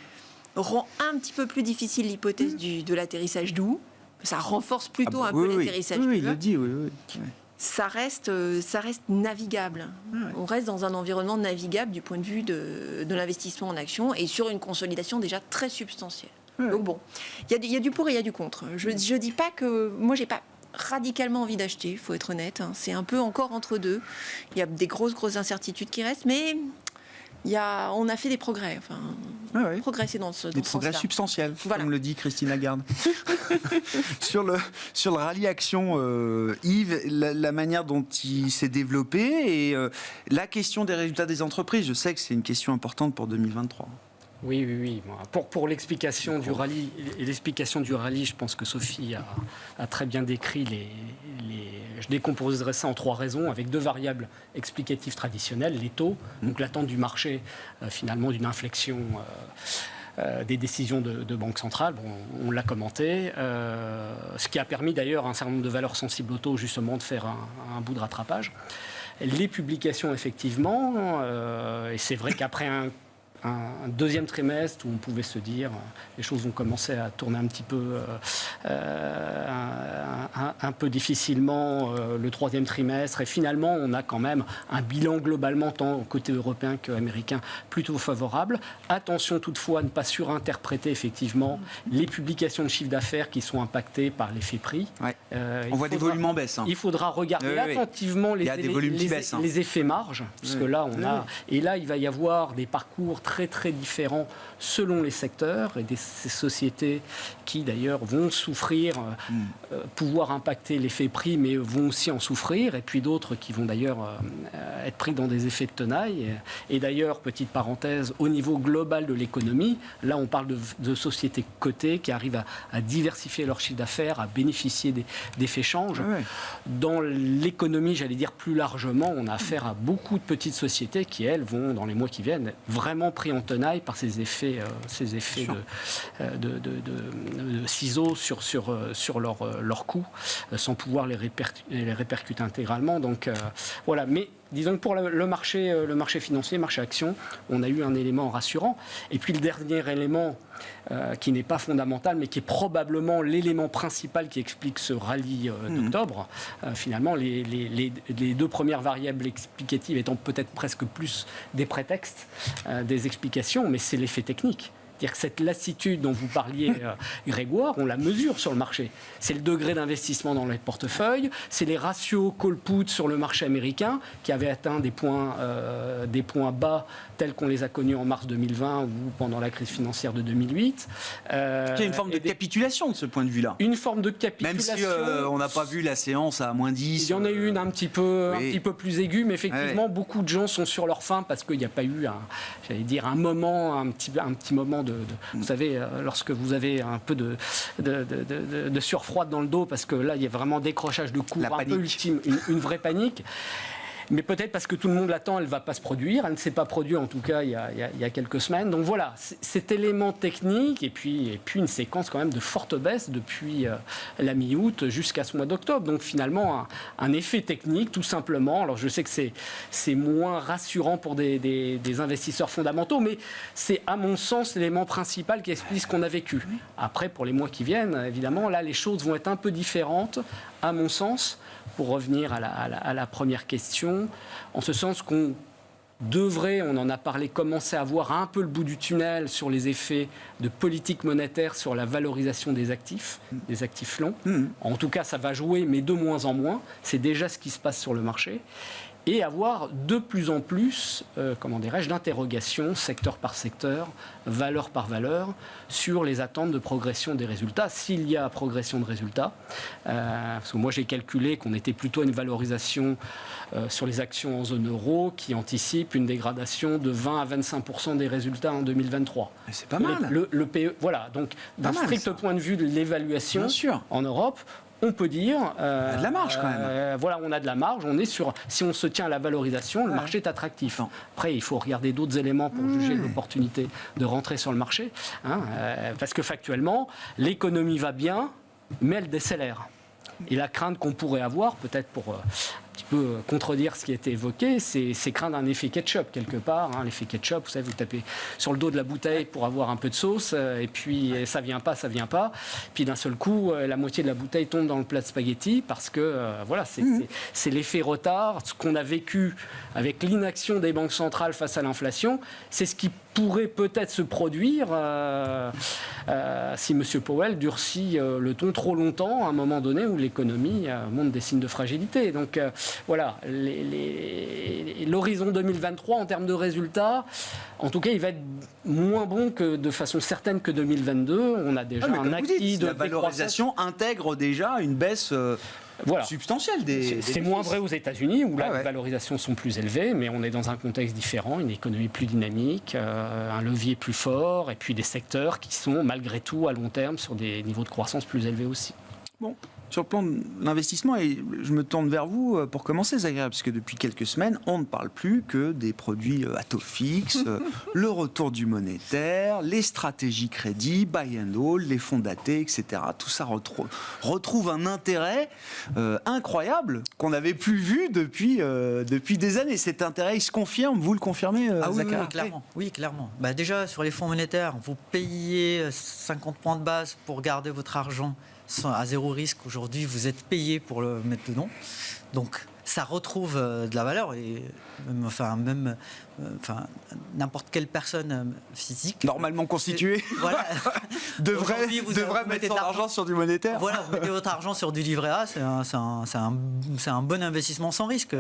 D: rend un petit peu plus difficile l'hypothèse de l'atterrissage doux, ça renforce plutôt un peu l'atterrissage doux.
B: Oui, il le dit, oui.
D: Ça reste navigable. On reste dans un environnement navigable du point de vue de l'investissement en actions et sur une consolidation déjà très substantielle. Donc bon, il y a du pour et il y a du contre. Je dis pas que... Moi, j'ai pas radicalement envie d'acheter, il faut être honnête. C'est un peu encore entre deux. Il y a des grosses incertitudes qui restent, mais on a fait des progrès. Enfin, progresser dans ce
B: Des progrès
D: sens-là.
B: substantiels,
D: Voilà.
B: comme le dit Christine Lagarde. sur le rallye action, Yves, la manière dont il s'est développé et la question des résultats des entreprises, je sais que c'est une question importante pour 2023.
F: Oui. Pour l'explication du rallye, je pense que Sophie a très bien décrit je décomposerais ça en 3 raisons, avec 2 variables explicatives traditionnelles, les taux, donc l'attente du marché, finalement, d'une inflexion des décisions de banque centrale, on l'a commenté, ce qui a permis d'ailleurs à un certain nombre de valeurs sensibles au taux, justement, de faire un bout de rattrapage. Les publications, effectivement, et c'est vrai qu'après un deuxième trimestre où on pouvait se dire les choses vont commencer à tourner un petit peu un peu difficilement le 3e trimestre et finalement on a quand même un bilan globalement tant côté européen qu'américain plutôt favorable. Attention toutefois à ne pas surinterpréter effectivement les publications de chiffre d'affaires qui sont impactées par l'effet prix.
B: On voit des volumes en baisse.
F: Il faudra regarder attentivement les effets marges parce que là on a et là il va y avoir des parcours très différents selon les secteurs et ces sociétés qui d'ailleurs vont souffrir, pouvoir impacter l'effet prix, mais vont aussi en souffrir, et puis d'autres qui vont d'ailleurs être pris dans des effets de tenaille. Et d'ailleurs, petite parenthèse, au niveau global de l'économie, là on parle de sociétés cotées qui arrivent à diversifier leur chiffre d'affaires, à bénéficier d'effets change. Dans l'économie, j'allais dire plus largement, on a affaire à beaucoup de petites sociétés qui, elles, vont, dans les mois qui viennent, vraiment pris en tenaille par ces effets de ciseaux sur leurs coûts, sans pouvoir les répercuter intégralement. Donc voilà. Mais disons que pour le marché financier, le marché action, on a eu un élément rassurant. Et puis le dernier élément qui n'est pas fondamental, mais qui est probablement l'élément principal qui explique ce rallye d'octobre, finalement, les 2 premières variables explicatives étant peut-être presque plus des prétextes, des explications, mais c'est l'effet technique. C'est-à-dire que cette lassitude dont vous parliez, Grégoire, on la mesure sur le marché. C'est le degré d'investissement dans les portefeuilles, c'est les ratios call-put sur le marché américain qui avaient atteint des points bas tels qu'on les a connus en mars 2020 ou pendant la crise financière de 2008.
B: Il y a une forme de capitulation de ce point de vue-là.
F: Une forme de capitulation.
B: Même si on n'a pas vu la séance à moins 10.
F: Il y en a eu une un petit peu plus aiguë, mais effectivement, beaucoup de gens sont sur leur faim parce qu'il n'y a pas eu un petit moment vous savez, lorsque vous avez un peu de surfroid dans le dos, parce que là, il y a vraiment décrochage de cours un peu ultime, une vraie panique. Mais peut-être parce que tout le monde l'attend, elle ne va pas se produire. Elle ne s'est pas produite, en tout cas, il y a quelques semaines. Donc voilà, cet élément technique et puis une séquence quand même de forte baisse depuis la mi-août jusqu'à ce mois d'octobre. Donc finalement, un effet technique, tout simplement. Alors je sais que c'est moins rassurant pour des investisseurs fondamentaux, mais c'est à mon sens l'élément principal qui explique ce qu'on a vécu. Après, pour les mois qui viennent, évidemment, là, les choses vont être un peu différentes, à mon sens, pour revenir à la première question, en ce sens qu'on devrait, on en a parlé, commencer à voir un peu le bout du tunnel sur les effets de politique monétaire sur la valorisation des actifs longs. En tout cas, ça va jouer, mais de moins en moins. C'est déjà ce qui se passe sur le marché. Et avoir de plus en plus, d'interrogations, secteur par secteur, valeur par valeur, sur les attentes de progression des résultats, s'il y a progression de résultats. Parce que moi, j'ai calculé qu'on était plutôt à une valorisation sur les actions en zone euro qui anticipe une dégradation de 20 à 25% des résultats en 2023.
B: Mais c'est pas mal.
F: Le PE, voilà, donc d'un strict point de vue de l'évaluation en Europe, on peut dire...
B: a de la marge quand même.
F: Voilà, on a de la marge. On est sur, si on se tient à la valorisation, le marché est attractif. Après, il faut regarder d'autres éléments pour juger de l'opportunité de rentrer sur le marché. Parce que factuellement, l'économie va bien, mais elle décélère. Et la crainte qu'on pourrait avoir, peut-être pour un petit peu contredire ce qui a été évoqué, c'est craindre un effet ketchup quelque part. L'effet ketchup, vous savez, vous tapez sur le dos de la bouteille pour avoir un peu de sauce, et puis ça vient pas. Puis d'un seul coup, la moitié de la bouteille tombe dans le plat de spaghetti parce que voilà, c'est l'effet retard. Ce qu'on a vécu avec l'inaction des banques centrales face à l'inflation, c'est ce qui pourrait peut-être se produire si M. Powell durcit le ton trop longtemps à un moment donné où l'économie montre des signes de fragilité. Donc voilà, l'horizon 2023 en termes de résultats, en tout cas, il va être moins bon que de façon certaine que 2022. On a déjà un acquis de
B: la valorisation intègre déjà une baisse substantielle des
F: C'est moins vrai aux États-Unis où là les valorisations sont plus élevées, mais on est dans un contexte différent, une économie plus dynamique, un levier plus fort, et puis des secteurs qui sont malgré tout à long terme sur des niveaux de croissance plus élevés aussi.
B: Bon. Sur le plan de l'investissement, et je me tourne vers vous pour commencer, Zaghria, parce que depuis quelques semaines, on ne parle plus que des produits à taux fixe, le retour du monétaire, les stratégies crédit, buy and hold, les fonds datés, etc. Tout ça retrouve un intérêt incroyable qu'on n'avait plus vu depuis des années. Cet intérêt, il se confirme, vous le confirmez, Zaghria ?
E: Oui, clairement. Déjà, sur les fonds monétaires, vous payez 50 points de base pour garder votre argent à zéro risque. Aujourd'hui, vous êtes payé pour le mettre dedans. Donc, ça retrouve de la valeur. Et même n'importe quelle personne physique...
B: normalement constituée, devrait mettre son argent sur du monétaire.
E: Voilà, vous mettez votre argent sur du livret A, c'est un bon investissement sans risque.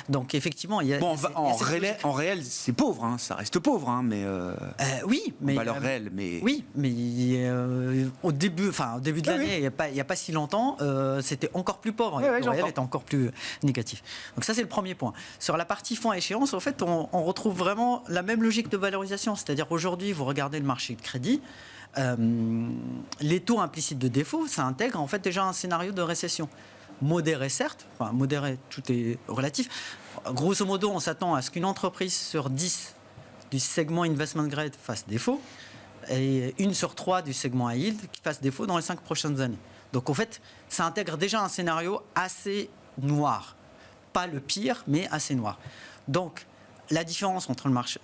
E: Donc, effectivement...
B: en réel, c'est pauvre, ça reste pauvre, mais...
E: oui, mais...
B: en valeur réelle, mais...
E: Oui, mais au début de l'année, il n'y a pas si longtemps, c'était encore plus pauvre. Le réel était encore plus négatif. Donc ça, c'est le premier point. Sur la partie fonds à échéance, en fait, on retrouve vraiment la même logique de valorisation. C'est-à-dire aujourd'hui, vous regardez le marché de crédit, les taux implicites de défaut, ça intègre en fait déjà un scénario de récession. Modéré, certes, modéré, tout est relatif. Grosso modo, on s'attend à ce qu'une entreprise sur 10 du segment investment grade fasse défaut et 1 sur 3 du segment high yield qui fasse défaut dans les 5 prochaines années. Donc en fait, ça intègre déjà un scénario assez noir. Pas le pire, mais assez noir. Donc, la différence entre le marché,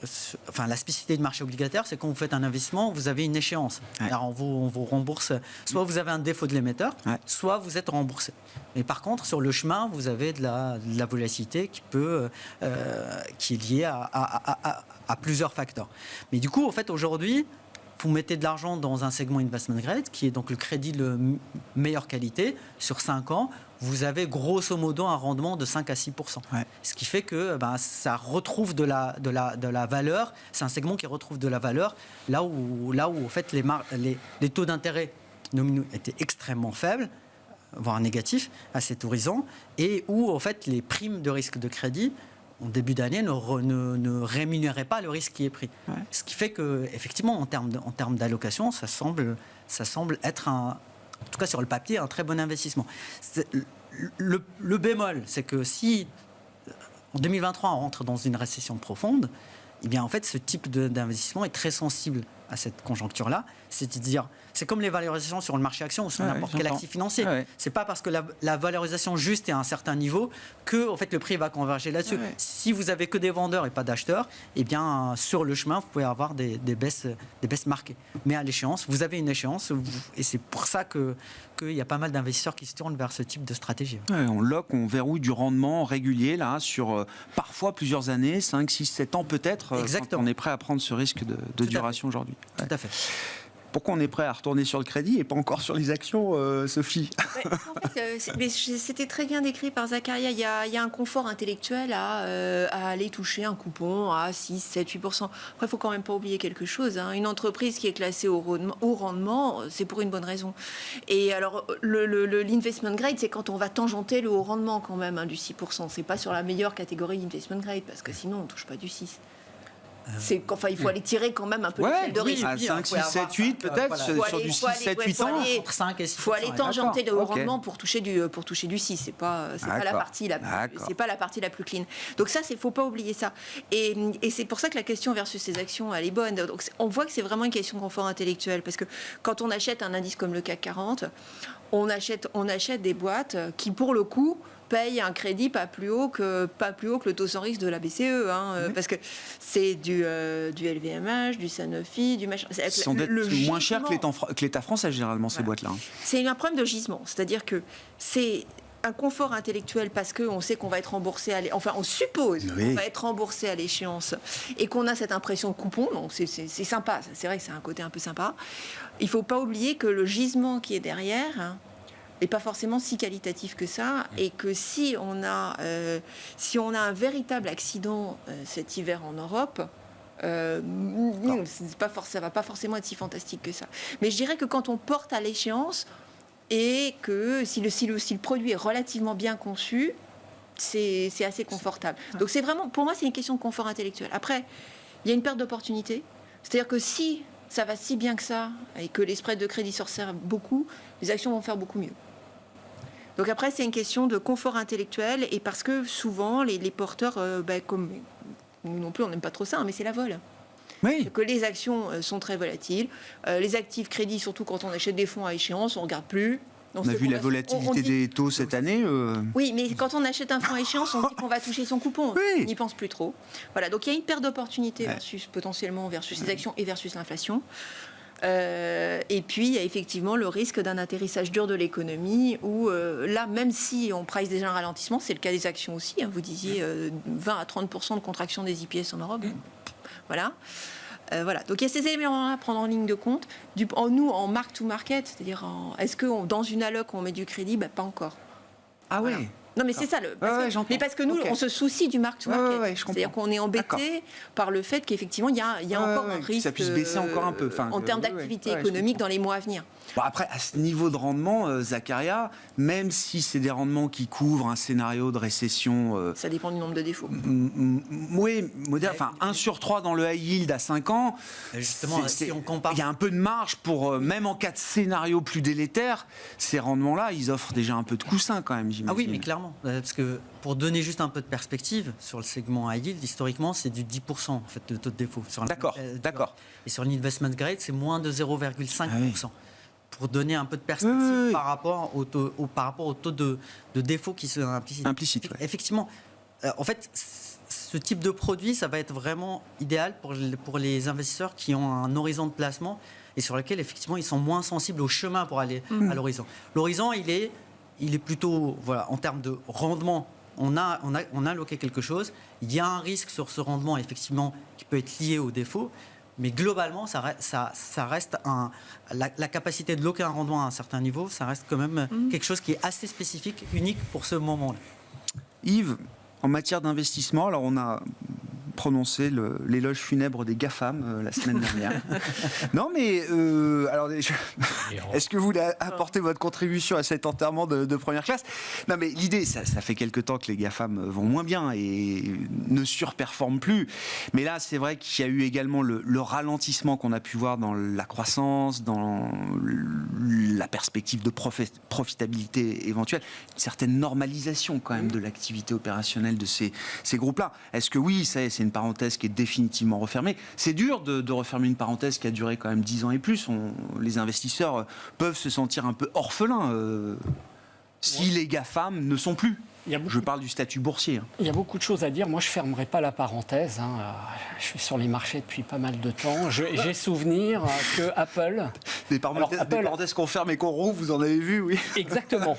E: la spécificité du marché obligataire, c'est quand vous faites un investissement, vous avez une échéance. Alors, on vous rembourse, soit vous avez un défaut de l'émetteur, soit vous êtes remboursé. Mais par contre, sur le chemin, vous avez de la volatilité qui est liée à plusieurs facteurs. Mais du coup, en fait, aujourd'hui, vous mettez de l'argent dans un segment investment grade, qui est donc le crédit de meilleure qualité, sur 5 ans, vous avez grosso modo un rendement de 5 à 6%. Ce qui fait que ça retrouve de la valeur, c'est un segment qui retrouve de la valeur, là où en fait, les taux d'intérêt nominaux étaient extrêmement faibles, voire négatifs, à cet horizon, et où en fait, les primes de risque de crédit, en début d'année, ne rémunérait pas le risque qui est pris. Ce qui fait qu'effectivement, en termes d'allocation, ça semble être, en tout cas sur le papier, un très bon investissement. Le bémol, c'est que si en 2023, on rentre dans une récession profonde, eh bien, en fait, ce type d'investissement est très sensible à cette conjoncture-là. C'est-à-dire, c'est comme les valorisations sur le marché action ou sur n'importe quel actif financier. C'est pas parce que la valorisation juste est à un certain niveau que en fait, le prix va converger là-dessus. Si vous avez que des vendeurs et pas d'acheteurs, eh bien, sur le chemin, vous pouvez avoir des baisses marquées. Mais à l'échéance, vous avez une échéance et c'est pour ça qu'il y a pas mal d'investisseurs qui se tournent vers ce type de stratégie.
B: On lock, on verrouille du rendement régulier là, sur parfois plusieurs années, 5, 6, 7 ans peut-être, quand on est prêt à prendre ce risque de duration aujourd'hui.
E: Tout à fait.
B: Pourquoi on est prêt à retourner sur le crédit et pas encore sur les actions, Sophie ?
D: En fait, c'était très bien décrit par Zacharia. Il y a un confort intellectuel à aller toucher un coupon à 6, 7, 8%. Après, il ne faut quand même pas oublier quelque chose. Une entreprise qui est classée au rendement, c'est pour une bonne raison. Et alors, l'investment grade, c'est quand on va tangenter le haut rendement quand même, du 6%. Ce n'est pas sur la meilleure catégorie d'investment grade, parce que sinon, on ne touche pas du 6%. il faut aller tirer quand même un peu
B: Ouais,
D: l'échelle de
B: oui,
D: risque.
B: à 5, 6, 7, 8 peut-être, sur du 6, 7, 8 ans.
E: Entre 5 et 6.
D: Il faut aller tangenter le
B: Ok.
D: rendement pour toucher du 6. C'est pas la partie la plus clean. Donc ça, faut pas oublier ça. Et c'est pour ça que la question versus ces actions, elle est bonne. Donc on voit que c'est vraiment une question de confort intellectuel, parce que quand on achète un indice comme le CAC 40, on achète des boîtes qui, pour le coup, paye un crédit pas plus haut que le taux sans risque de la BCE, parce que c'est du LVMH, du Sanofi, du machin.
B: Ils sont moins chers que l'État français, généralement, ces boîtes-là.
D: C'est un problème de gisement, c'est-à-dire que c'est un confort intellectuel parce qu'on sait qu'on va être remboursé, on suppose qu'on va être remboursé à l'échéance et qu'on a cette impression de coupon, donc c'est sympa, c'est vrai que c'est un côté un peu sympa. Il ne faut pas oublier que le gisement qui est derrière n'est pas forcément si qualitatif que ça, et que si on a un véritable accident cet hiver en Europe, ça va pas forcément être si fantastique que ça. Mais je dirais que quand on porte à l'échéance, et que si le produit est relativement bien conçu, c'est assez confortable. Donc c'est vraiment, pour moi, c'est une question de confort intellectuel. Après, il y a une perte d'opportunité. C'est-à-dire que si ça va si bien que ça, et que les spreads de crédit se resserrent beaucoup, les actions vont faire beaucoup mieux. Donc après, c'est une question de confort intellectuel, et parce que souvent, les porteurs, comme nous non plus, on n'aime pas trop ça, mais c'est la vol.
B: Oui.
D: Que les actions sont très volatiles. Les actifs crédits, surtout quand on achète des fonds à échéance, on ne regarde plus.
B: On a vu la volatilité des taux cette année.
D: Oui, mais quand on achète un fonds à échéance, on se dit qu'on va toucher son coupon.
B: Oui.
D: On n'y pense plus trop. Voilà, donc il y a une perte d'opportunité potentiellement versus les actions et versus l'inflation. Et puis, il y a effectivement le risque d'un atterrissage dur de l'économie où, là, même si on price déjà un ralentissement, c'est le cas des actions aussi. Vous disiez 20 à 30% de contraction des IPS en Europe. Voilà. Donc il y a ces éléments à prendre en ligne de compte. Nous, en mark-to-market, c'est-à-dire est-ce que dans une alloc on met du crédit? Pas encore.
B: Ah ouais.
D: Voilà. Non, mais c'est ça. Mais parce que nous, on se soucie du mark-to-market. C'est-à-dire qu'on est embêté par le fait qu'effectivement, il y a encore un risque.
B: Ça puisse baisser encore un peu.
D: En termes d'activité économique dans les mois à venir.
B: Bon, après, à ce niveau de rendement, Zacharia, même si c'est des rendements qui couvrent un scénario de récession.
D: Ça dépend du nombre de défauts.
B: Oui, moderne. Enfin, 1 sur 3 dans le high yield à 5 ans.
E: Justement, si on compare.
B: Il y a un peu de marge pour, même en cas de scénario plus délétère, ces rendements-là, ils offrent déjà un peu de coussin quand même, j'imagine.
E: Ah oui, mais clairement. Parce que pour donner juste un peu de perspective, sur le segment high yield, historiquement, c'est du 10% en fait, de taux de défaut.
B: D'accord.
E: Et sur l'investment grade, c'est moins de 0,5%. Pour donner un peu de perspective par rapport au taux de défaut qui sont implicites. Effectivement, en fait, ce type de produit, ça va être vraiment idéal pour les investisseurs qui ont un horizon de placement et sur lequel, effectivement, ils sont moins sensibles au chemin pour aller à l'horizon. L'horizon, il est plutôt, en termes de rendement, on a alloqué quelque chose. Il y a un risque sur ce rendement, effectivement, qui peut être lié au défaut. Mais globalement, ça reste la capacité de loquer un rendement à un certain niveau, ça reste quand même quelque chose qui est assez spécifique, unique pour ce moment-là.
B: Yves, en matière d'investissement, alors on a prononcé l'éloge funèbre des GAFAM la semaine dernière. Non, mais est-ce que vous voulez apporter votre contribution à cet enterrement de première classe? Non, mais l'idée, ça fait quelque temps que les GAFAM vont moins bien et ne surperforment plus. Mais là, c'est vrai qu'il y a eu également le ralentissement qu'on a pu voir dans la croissance, dans la perspective de profitabilité éventuelle, une certaine normalisation quand même de l'activité opérationnelle de ces groupes-là. Est-ce que oui, c'est une parenthèse qui est définitivement refermée? C'est dur de refermer une parenthèse qui a duré quand même 10 ans et plus. Les investisseurs peuvent se sentir un peu orphelins si les GAFAM ne sont plus. Je parle du statut boursier.
F: Il y a beaucoup de choses à dire. Moi, je ne fermerai pas la parenthèse. Je suis sur les marchés depuis pas mal de temps. J'ai souvenir que Apple...
B: Des parenthèses qu'on ferme et qu'on rouvre, vous en avez vu, oui.
F: Exactement.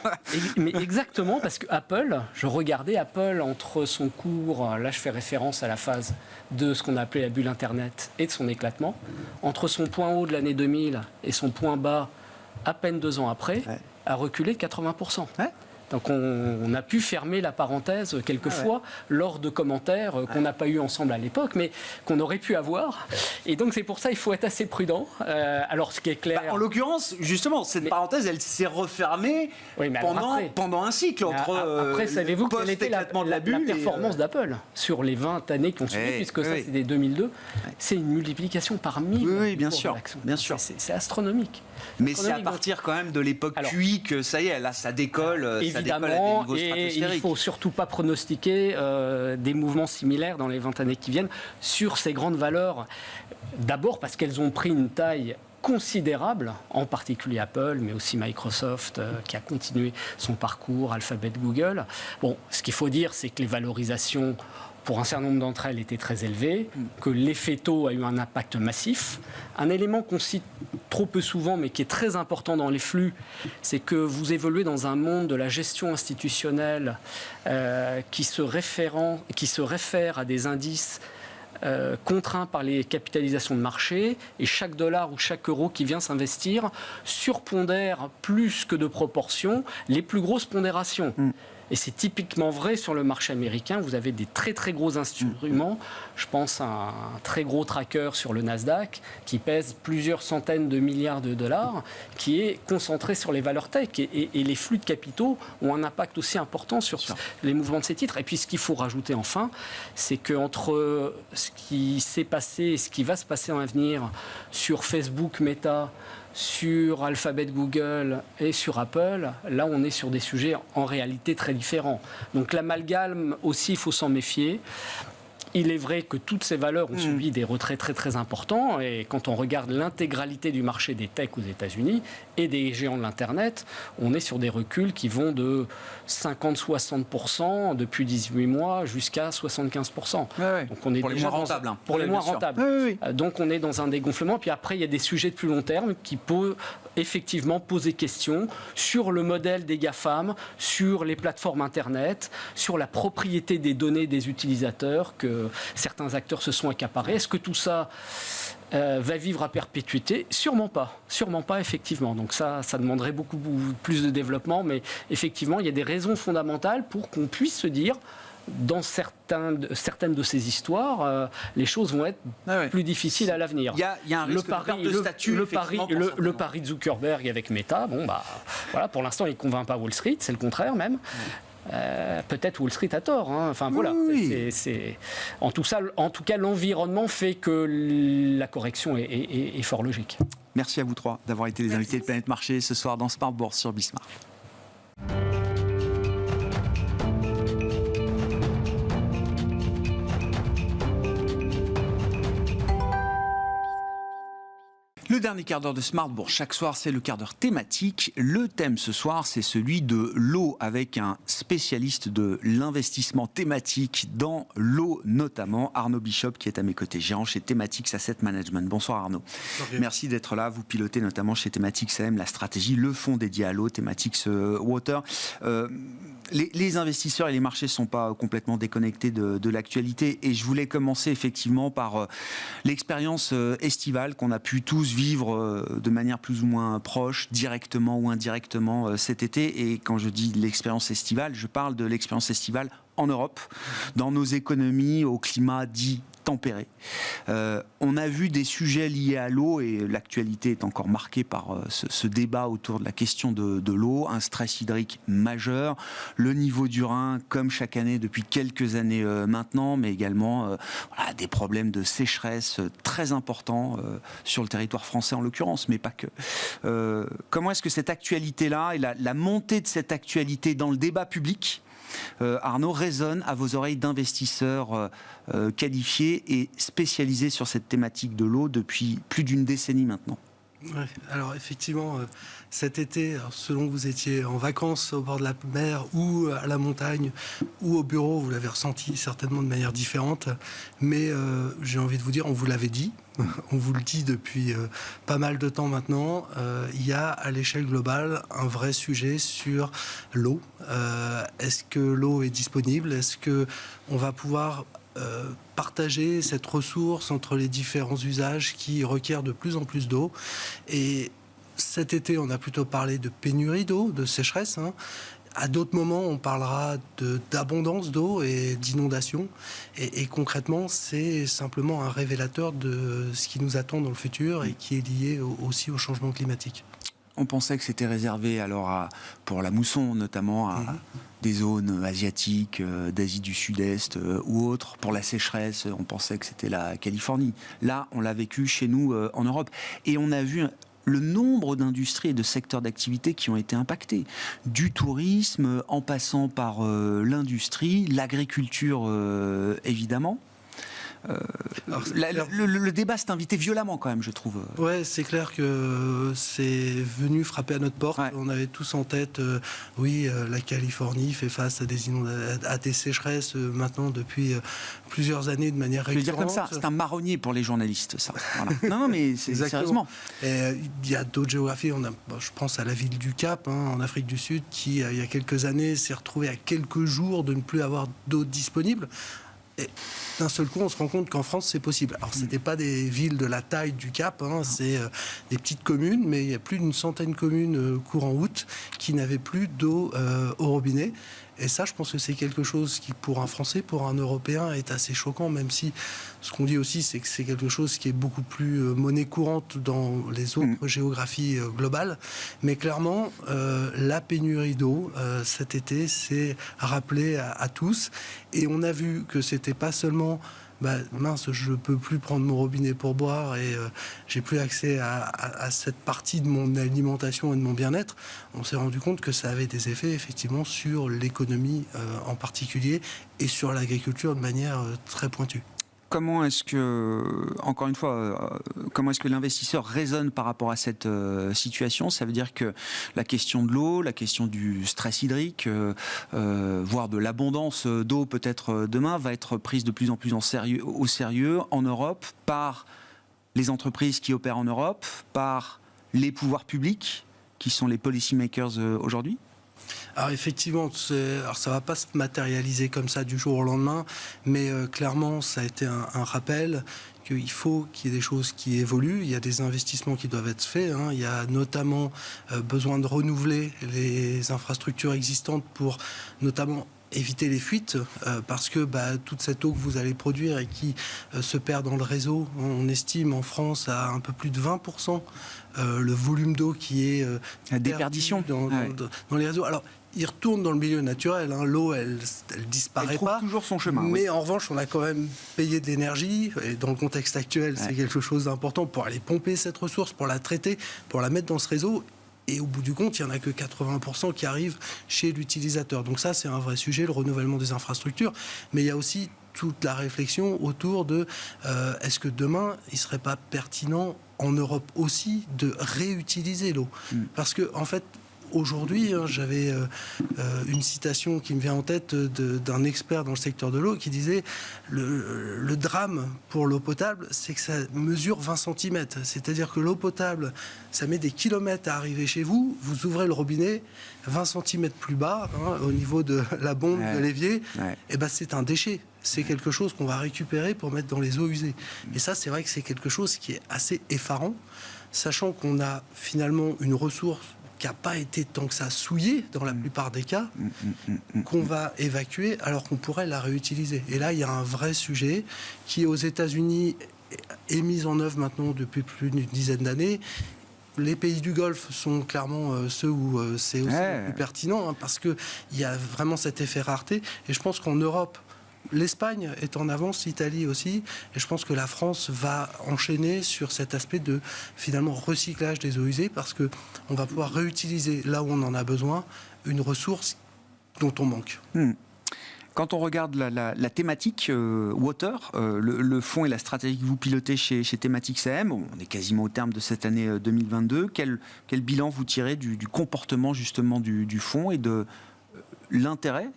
F: Mais exactement, parce que Apple, je regardais Apple entre son cours, là je fais référence à la phase de ce qu'on a appelé la bulle Internet et de son éclatement, entre son point haut de l'année 2000 et son point bas à peine 2 ans après, a reculé de 80%. Donc on a pu fermer la parenthèse quelquefois lors de commentaires qu'on n'a pas eu ensemble à l'époque, mais qu'on aurait pu avoir. Et donc c'est pour ça qu'il faut être assez prudent. Alors ce qui est clair...
B: En l'occurrence, justement, cette parenthèse, elle s'est refermée pendant un cycle entre
F: après, savez-vous quelle était la
B: bulle
F: performance d'Apple sur les 20 années qui ont suivi, puisque ça c'est dès 2002, c'est une multiplication par 1000.
B: Oui, bien sûr.
F: C'est astronomique.
B: Mais c'est à partir quand même de l'époque QI que ça y est, là ça décolle,
F: évidemment, et il ne faut surtout pas pronostiquer des mouvements similaires dans les 20 années qui viennent sur ces grandes valeurs. D'abord parce qu'elles ont pris une taille considérable, en particulier Apple, mais aussi Microsoft qui a continué son parcours, Alphabet, Google. Bon, ce qu'il faut dire, c'est que les valorisations pour un certain nombre d'entre elles étaient très élevées, que l'effet taux a eu un impact massif. Un élément qu'on cite trop peu souvent, mais qui est très important dans les flux, c'est que vous évoluez dans un monde de la gestion institutionnelle qui se réfère à des indices contraints par les capitalisations de marché, et chaque dollar ou chaque euro qui vient s'investir surpondère plus que de proportion les plus grosses pondérations. Et c'est typiquement vrai sur le marché américain. Vous avez des très très gros instruments. Je pense à un très gros tracker sur le Nasdaq qui pèse plusieurs centaines de milliards de dollars, qui est concentré sur les valeurs tech. Et les flux de capitaux ont un impact aussi important sur les mouvements de ces titres. Et puis ce qu'il faut rajouter enfin, c'est qu'entre ce qui s'est passé et ce qui va se passer en avenir sur Facebook, Meta, sur Alphabet, Google et sur Apple, là on est sur des sujets en réalité très différents. Donc l'amalgame aussi, il faut s'en méfier. Il est vrai que toutes ces valeurs ont subi des retraits très très importants, et quand on regarde l'intégralité du marché des techs aux États-Unis et des géants de l'Internet, on est sur des reculs qui vont de 50-60% depuis 18 mois jusqu'à 75%. Donc on est
B: pour les moins rentables.
F: Pour les moins rentables. Donc on est dans un dégonflement. Puis après, il y a des sujets de plus long terme qui peuvent effectivement poser question sur le modèle des GAFAM, sur les plateformes Internet, sur la propriété des données des utilisateurs que certains acteurs se sont accaparés. Est-ce que tout ça va vivre à perpétuité? Sûrement pas, effectivement. Donc ça demanderait beaucoup plus de développement, mais effectivement, il y a des raisons fondamentales pour qu'on puisse se dire, dans certaines de ces histoires, les choses vont être plus difficiles à l'avenir.
B: Il y a un risque de statut.
F: Le pari de Zuckerberg avec Meta, voilà, pour l'instant, il ne convainc pas Wall Street, c'est le contraire même. Peut-être Wall Street a tort. Enfin voilà. En tout cas, l'environnement fait que la correction est fort logique.
B: Merci à vous trois d'avoir été les invités de Planète Marché ce soir dans Smart Bourse sur Bismart. Le dernier quart d'heure de Smart Bourse, chaque soir, c'est le quart d'heure thématique. Le thème ce soir, c'est celui de l'eau, avec un spécialiste de l'investissement thématique dans l'eau notamment, Arnaud Bishop, qui est à mes côtés, gérant chez Thematics Asset Management. Bonsoir Arnaud. Merci d'être là. Vous pilotez notamment chez Thematics AM la stratégie, le fonds dédié à l'eau, Thematics Water. Les investisseurs et les marchés ne sont pas complètement déconnectés de l'actualité, et je voulais commencer effectivement par l'expérience estivale qu'on a pu tous vivre de manière plus ou moins proche, directement ou indirectement cet été. Et quand je dis l'expérience estivale, je parle de l'expérience estivale en Europe, dans nos économies, au climat dit tempéré. On a vu des sujets liés à l'eau, et l'actualité est encore marquée par ce débat autour de la question de l'eau, un stress hydrique majeur, le niveau du Rhin comme chaque année depuis quelques années maintenant, mais également des problèmes de sécheresse très importants sur le territoire français en l'occurrence, mais pas que. Comment est-ce que cette actualité-là et la montée de cette actualité dans le débat public, Arnaud, résonne à vos oreilles d'investisseurs qualifiés et spécialisés sur cette thématique de l'eau depuis plus d'une décennie maintenant?
G: Ouais, alors effectivement, cet été, selon que vous étiez en vacances au bord de la mer ou à la montagne ou au bureau, vous l'avez ressenti certainement de manière différente. Mais j'ai envie de vous dire, on vous l'avait dit, on vous le dit depuis pas mal de temps maintenant, il y a à l'échelle globale un vrai sujet sur l'eau. Est-ce que l'eau est disponible? Est-ce qu'on va pouvoir partager cette ressource entre les différents usages qui requièrent de plus en plus d'eau? Et cet été, on a plutôt parlé de pénurie d'eau, de sécheresse. À d'autres moments, on parlera d'abondance d'eau et d'inondation. Et concrètement, c'est simplement un révélateur de ce qui nous attend dans le futur et qui est lié aussi au changement climatique.
B: On pensait que c'était réservé alors pour la mousson, notamment à des zones asiatiques, d'Asie du Sud-Est ou autres. Pour la sécheresse, on pensait que c'était la Californie. Là, on l'a vécu chez nous en Europe. Et on a vu le nombre d'industries et de secteurs d'activité qui ont été impactés. Du tourisme, en passant par l'industrie, l'agriculture, évidemment. Le débat s'est invité violemment quand même, je trouve.
G: Ouais, c'est clair que c'est venu frapper à notre porte. Ouais. On avait tous en tête, la Californie fait face à des sécheresses maintenant depuis plusieurs années de manière récurrente.
B: Je veux dire comme ça, c'est un marronnier pour les journalistes, ça. Voilà. Non, mais c'est sérieusement.
G: Il y a d'autres géographies. Je pense à la ville du Cap, en Afrique du Sud, qui il y a quelques années s'est retrouvée à quelques jours de ne plus avoir d'eau disponible. Et d'un seul coup, on se rend compte qu'en France, c'est possible. Alors, ce n'était pas des villes de la taille du Cap, c'est des petites communes, mais il y a plus d'une centaine de communes courant août qui n'avaient plus d'eau au robinet. Et ça, je pense que c'est quelque chose qui, pour un Français, pour un Européen, est assez choquant, même si ce qu'on dit aussi, c'est que c'est quelque chose qui est beaucoup plus monnaie courante dans les autres géographies globales. Mais clairement, la pénurie d'eau, cet été, s'est rappelée à tous. Et on a vu que c'était pas seulement... mince, je peux plus prendre mon robinet pour boire et j'ai plus accès à cette partie de mon alimentation et de mon bien-être. On s'est rendu compte que ça avait des effets effectivement sur l'économie en particulier et sur l'agriculture de manière très pointue.
B: Comment est-ce que, encore une fois, comment est-ce que l'investisseur raisonne par rapport à cette situation ? Ça veut dire que la question de l'eau, la question du stress hydrique, voire de l'abondance d'eau peut-être demain, va être prise de plus en plus au sérieux en Europe par les entreprises qui opèrent en Europe, par les pouvoirs publics qui sont les policy makers aujourd'hui ?
G: Alors effectivement, ça ne va pas se matérialiser comme ça du jour au lendemain, mais clairement, ça a été un rappel qu'il faut qu'il y ait des choses qui évoluent. Il y a des investissements qui doivent être faits. Il y a notamment besoin de renouveler les infrastructures existantes pour notamment éviter les fuites, parce que toute cette eau que vous allez produire et qui se perd dans le réseau, on estime en France à un peu plus de 20% le volume d'eau qui est
B: la déperdition
G: dans les réseaux. Alors, il retourne dans le milieu naturel. L'eau, elle disparaît pas.
B: Toujours son chemin.
G: Mais en revanche, on a quand même payé de l'énergie. Et dans le contexte actuel, c'est quelque chose d'important pour aller pomper cette ressource, pour la traiter, pour la mettre dans ce réseau. Et au bout du compte, il n'y en a que 80% qui arrivent chez l'utilisateur. Donc ça, c'est un vrai sujet, le renouvellement des infrastructures. Mais il y a aussi toute la réflexion autour de est-ce que demain, il ne serait pas pertinent en Europe aussi de réutiliser l'eau ? Parce que, en fait, aujourd'hui, j'avais une citation qui me vient en tête d'un expert dans le secteur de l'eau qui disait le drame pour l'eau potable, c'est que ça mesure 20 cm. C'est-à-dire que l'eau potable, ça met des kilomètres à arriver chez vous. Vous ouvrez le robinet, 20 cm plus bas, au niveau de la bombe de l'évier, et c'est un déchet. C'est quelque chose qu'on va récupérer pour mettre dans les eaux usées. Et ça, c'est vrai que c'est quelque chose qui est assez effarant, sachant qu'on a finalement une ressource qui n'a pas été tant que ça souillée dans la plupart des cas, qu'on va évacuer alors qu'on pourrait la réutiliser. Et là, il y a un vrai sujet qui, aux États-Unis, est mis en œuvre maintenant depuis plus d'une dizaine d'années. Les pays du Golfe sont clairement ceux où c'est aussi le plus pertinent, parce qu'il y a vraiment cet effet rareté. Et je pense qu'en Europe, l'Espagne est en avance, l'Italie aussi, et je pense que la France va enchaîner sur cet aspect de finalement recyclage des eaux usées, parce que on va pouvoir réutiliser là où on en a besoin une ressource dont on manque.
B: Quand on regarde la thématique water, le fonds et la stratégie que vous pilotez chez Thématique CM, on est quasiment au terme de cette année 2022. Quel bilan vous tirez du comportement justement du fonds et de l'intérêt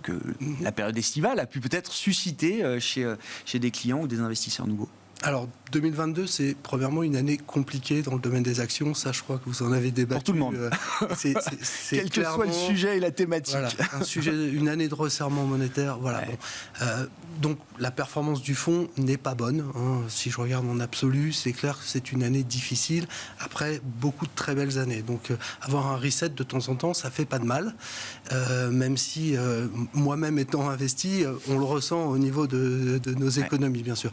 B: que la période estivale a pu peut-être susciter chez des clients ou des investisseurs nouveaux?
G: Alors, 2022, c'est premièrement une année compliquée dans le domaine des actions. Ça, je crois que vous en avez débattu.
B: Pour tout le monde.
G: C'est
B: Quel que soit le sujet et la thématique.
G: Voilà, une année de resserrement monétaire. Voilà.
B: Ouais.
G: Bon. Donc, la performance du fonds n'est pas bonne. Si je regarde en absolu, c'est clair que c'est une année difficile. Après, beaucoup de très belles années. Donc, avoir un reset de temps en temps, ça fait pas de mal. Même si, moi-même étant investi, on le ressent au niveau de nos économies, bien sûr.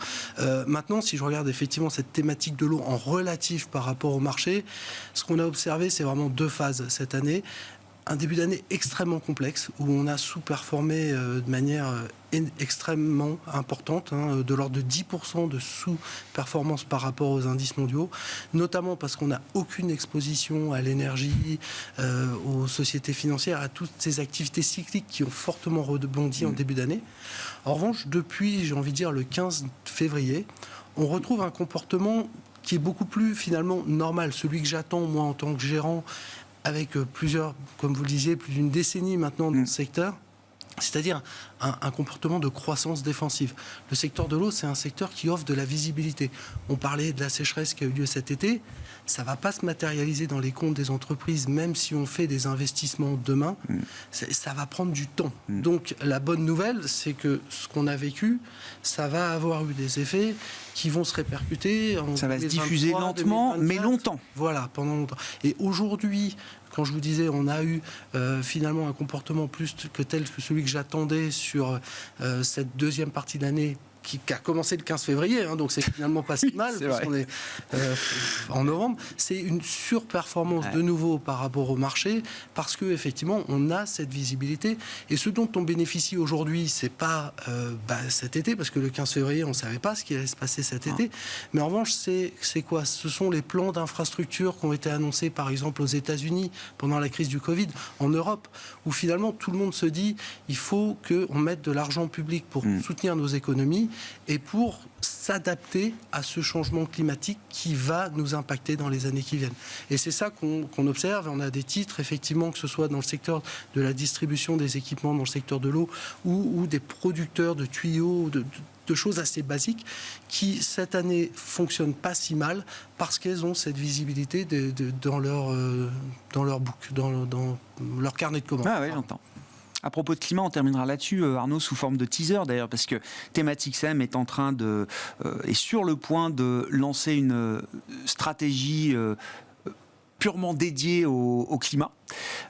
G: Maintenant, si je regarde effectivement cette thématique de l'eau en relatif par rapport au marché, ce qu'on a observé, c'est vraiment 2 phases cette année. Un début d'année extrêmement complexe, où on a sous-performé de manière extrêmement importante, de l'ordre de 10% de sous-performance par rapport aux indices mondiaux, notamment parce qu'on n'a aucune exposition à l'énergie, aux sociétés financières, à toutes ces activités cycliques qui ont fortement rebondi en début d'année. En revanche, depuis, j'ai envie de dire, le 15 février, on retrouve un comportement qui est beaucoup plus finalement normal, celui que j'attends moi en tant que gérant, avec plusieurs, comme vous le disiez, plus d'une décennie maintenant dans le secteur, c'est-à-dire un comportement de croissance défensive. Le secteur de l'eau, c'est un secteur qui offre de la visibilité. On parlait de la sécheresse qui a eu lieu cet été, ça ne va pas se matérialiser dans les comptes des entreprises, même si on fait des investissements demain, ça va prendre du temps. Donc la bonne nouvelle, c'est que ce qu'on a vécu, ça va avoir eu des effets qui vont se répercuter.
B: Ça va se diffuser lentement, 2024, mais longtemps.
G: Voilà, pendant longtemps. Et aujourd'hui, quand je vous disais, on a eu finalement un comportement plus que tel que celui que j'attendais sur cette deuxième partie de l'année, qui a commencé le 15 février, donc c'est finalement pas si mal, parce qu'on est en novembre. C'est une surperformance de nouveau par rapport au marché, parce qu'effectivement, on a cette visibilité. Et ce dont on bénéficie aujourd'hui, c'est pas cet été, parce que le 15 février, on ne savait pas ce qui allait se passer cet été. Mais en revanche, c'est quoi? Ce sont les plans d'infrastructure qui ont été annoncés, par exemple, aux États-Unis pendant la crise du Covid, en Europe, où finalement, tout le monde se dit il faut qu'on mette de l'argent public pour soutenir nos économies et pour s'adapter à ce changement climatique qui va nous impacter dans les années qui viennent. Et c'est ça qu'on observe. On a des titres, effectivement, que ce soit dans le secteur de la distribution des équipements, dans le secteur de l'eau, ou des producteurs de tuyaux, de choses assez basiques, qui, cette année, fonctionnent pas si mal, parce qu'elles ont cette visibilité dans leur book, dans leur carnet de commandes.
B: Ah oui, j'entends. À propos de climat, on terminera là-dessus, Arnaud, sous forme de teaser d'ailleurs, parce que Thématique-SEM est est sur le point de lancer une stratégie purement dédiée au climat.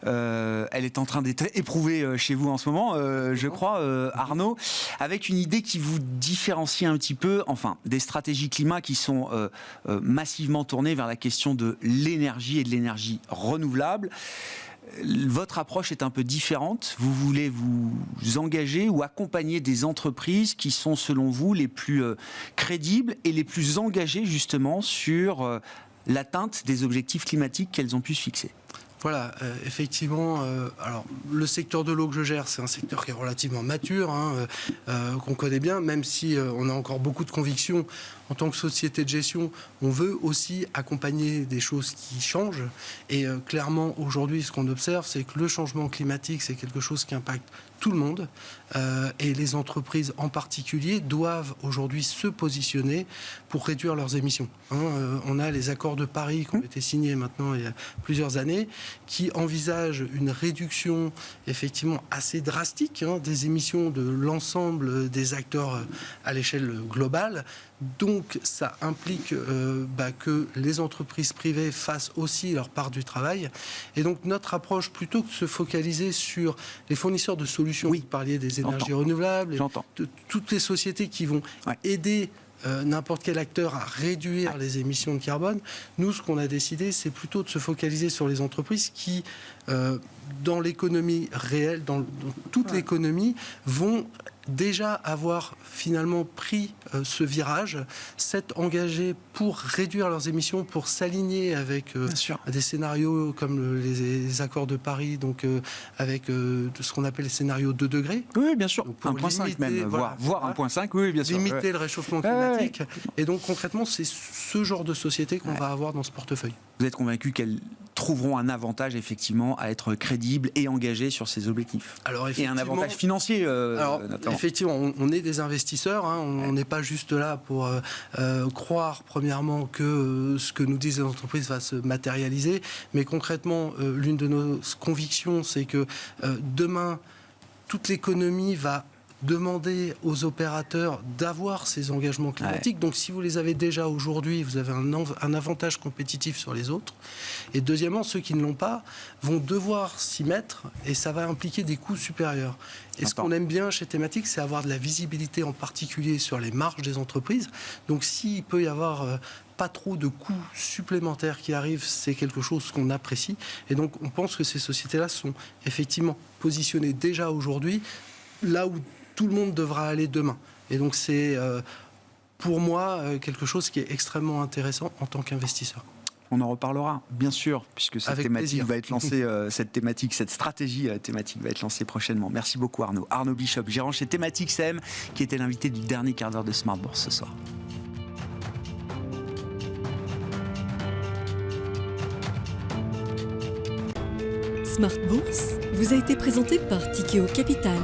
B: Elle est en train d'être éprouvée chez vous en ce moment, je crois, Arnaud, avec une idée qui vous différencie un petit peu, des stratégies climat qui sont massivement tournées vers la question de l'énergie et de l'énergie renouvelable. Votre approche est un peu différente. Vous voulez vous engager ou accompagner des entreprises qui sont, selon vous, les plus crédibles et les plus engagées, justement, sur l'atteinte des objectifs climatiques qu'elles ont pu se fixer.
G: Voilà, effectivement, alors le secteur de l'eau que je gère, c'est un secteur qui est relativement mature, qu'on connaît bien, même si on a encore beaucoup de convictions. En tant que société de gestion, on veut aussi accompagner des choses qui changent. Et clairement, aujourd'hui, ce qu'on observe, c'est que le changement climatique, c'est quelque chose qui impacte tout le monde. Et les entreprises en particulier doivent aujourd'hui se positionner pour réduire leurs émissions. On a les accords de Paris qui ont été signés maintenant il y a plusieurs années, qui envisagent une réduction effectivement assez drastique des émissions de l'ensemble des acteurs à l'échelle globale. Donc ça implique que les entreprises privées fassent aussi leur part du travail. Et donc notre approche, plutôt que de se focaliser sur les fournisseurs de solutions, vous parliez des énergies renouvelables, de toutes les sociétés qui vont aider n'importe quel acteur à réduire les émissions de carbone, nous, ce qu'on a décidé, c'est plutôt de se focaliser sur les entreprises qui, dans l'économie réelle, dans toute l'économie, vont déjà avoir finalement pris ce virage, s'être engagés pour réduire leurs émissions, pour s'aligner avec des scénarios comme les accords de Paris, donc avec ce qu'on appelle les scénarios 2 degrés.
B: Oui, bien sûr.
G: 1,5
B: même, voire 1,5, oui, bien sûr.
G: Limiter le réchauffement climatique. Et donc concrètement, c'est ce genre de société qu'on va avoir dans ce portefeuille.
B: Vous êtes convaincu qu'elle trouveront un avantage effectivement à être crédibles et engagés sur ces objectifs.
G: Alors,
B: Et un avantage financier,
G: Alors,
B: notamment.
G: effectivement, on est des investisseurs. On n'est pas juste là pour croire, premièrement, que ce que nous disent les entreprises va se matérialiser. Mais concrètement, l'une de nos convictions, c'est que demain, toute l'économie va demander aux opérateurs d'avoir ces engagements climatiques.
B: Ouais.
G: Donc, si vous les avez déjà aujourd'hui, vous avez un avantage compétitif sur les autres. Et deuxièmement, ceux qui ne l'ont pas vont devoir s'y mettre et ça va impliquer des coûts supérieurs. Et ce qu'on aime bien chez Thématique, c'est avoir de la visibilité, en particulier sur les marges des entreprises. Donc, s'il peut y avoir pas trop de coûts supplémentaires qui arrivent, c'est quelque chose qu'on apprécie. Et donc, on pense que ces sociétés-là sont effectivement positionnées déjà aujourd'hui là où tout le monde devra aller demain. Et donc, c'est pour moi quelque chose qui est extrêmement intéressant en tant qu'investisseur.
B: On en reparlera, bien sûr, puisque cette
G: Avec
B: thématique
G: plaisir.
B: va être lancée, cette stratégie thématique va être lancée prochainement. Merci beaucoup Arnaud. Arnaud Bishop, gérant chez Thématique CM, qui était l'invité du dernier quart d'heure de Smart Bourse ce soir.
A: Smart Bourse vous a été présenté par Tikeo Capital.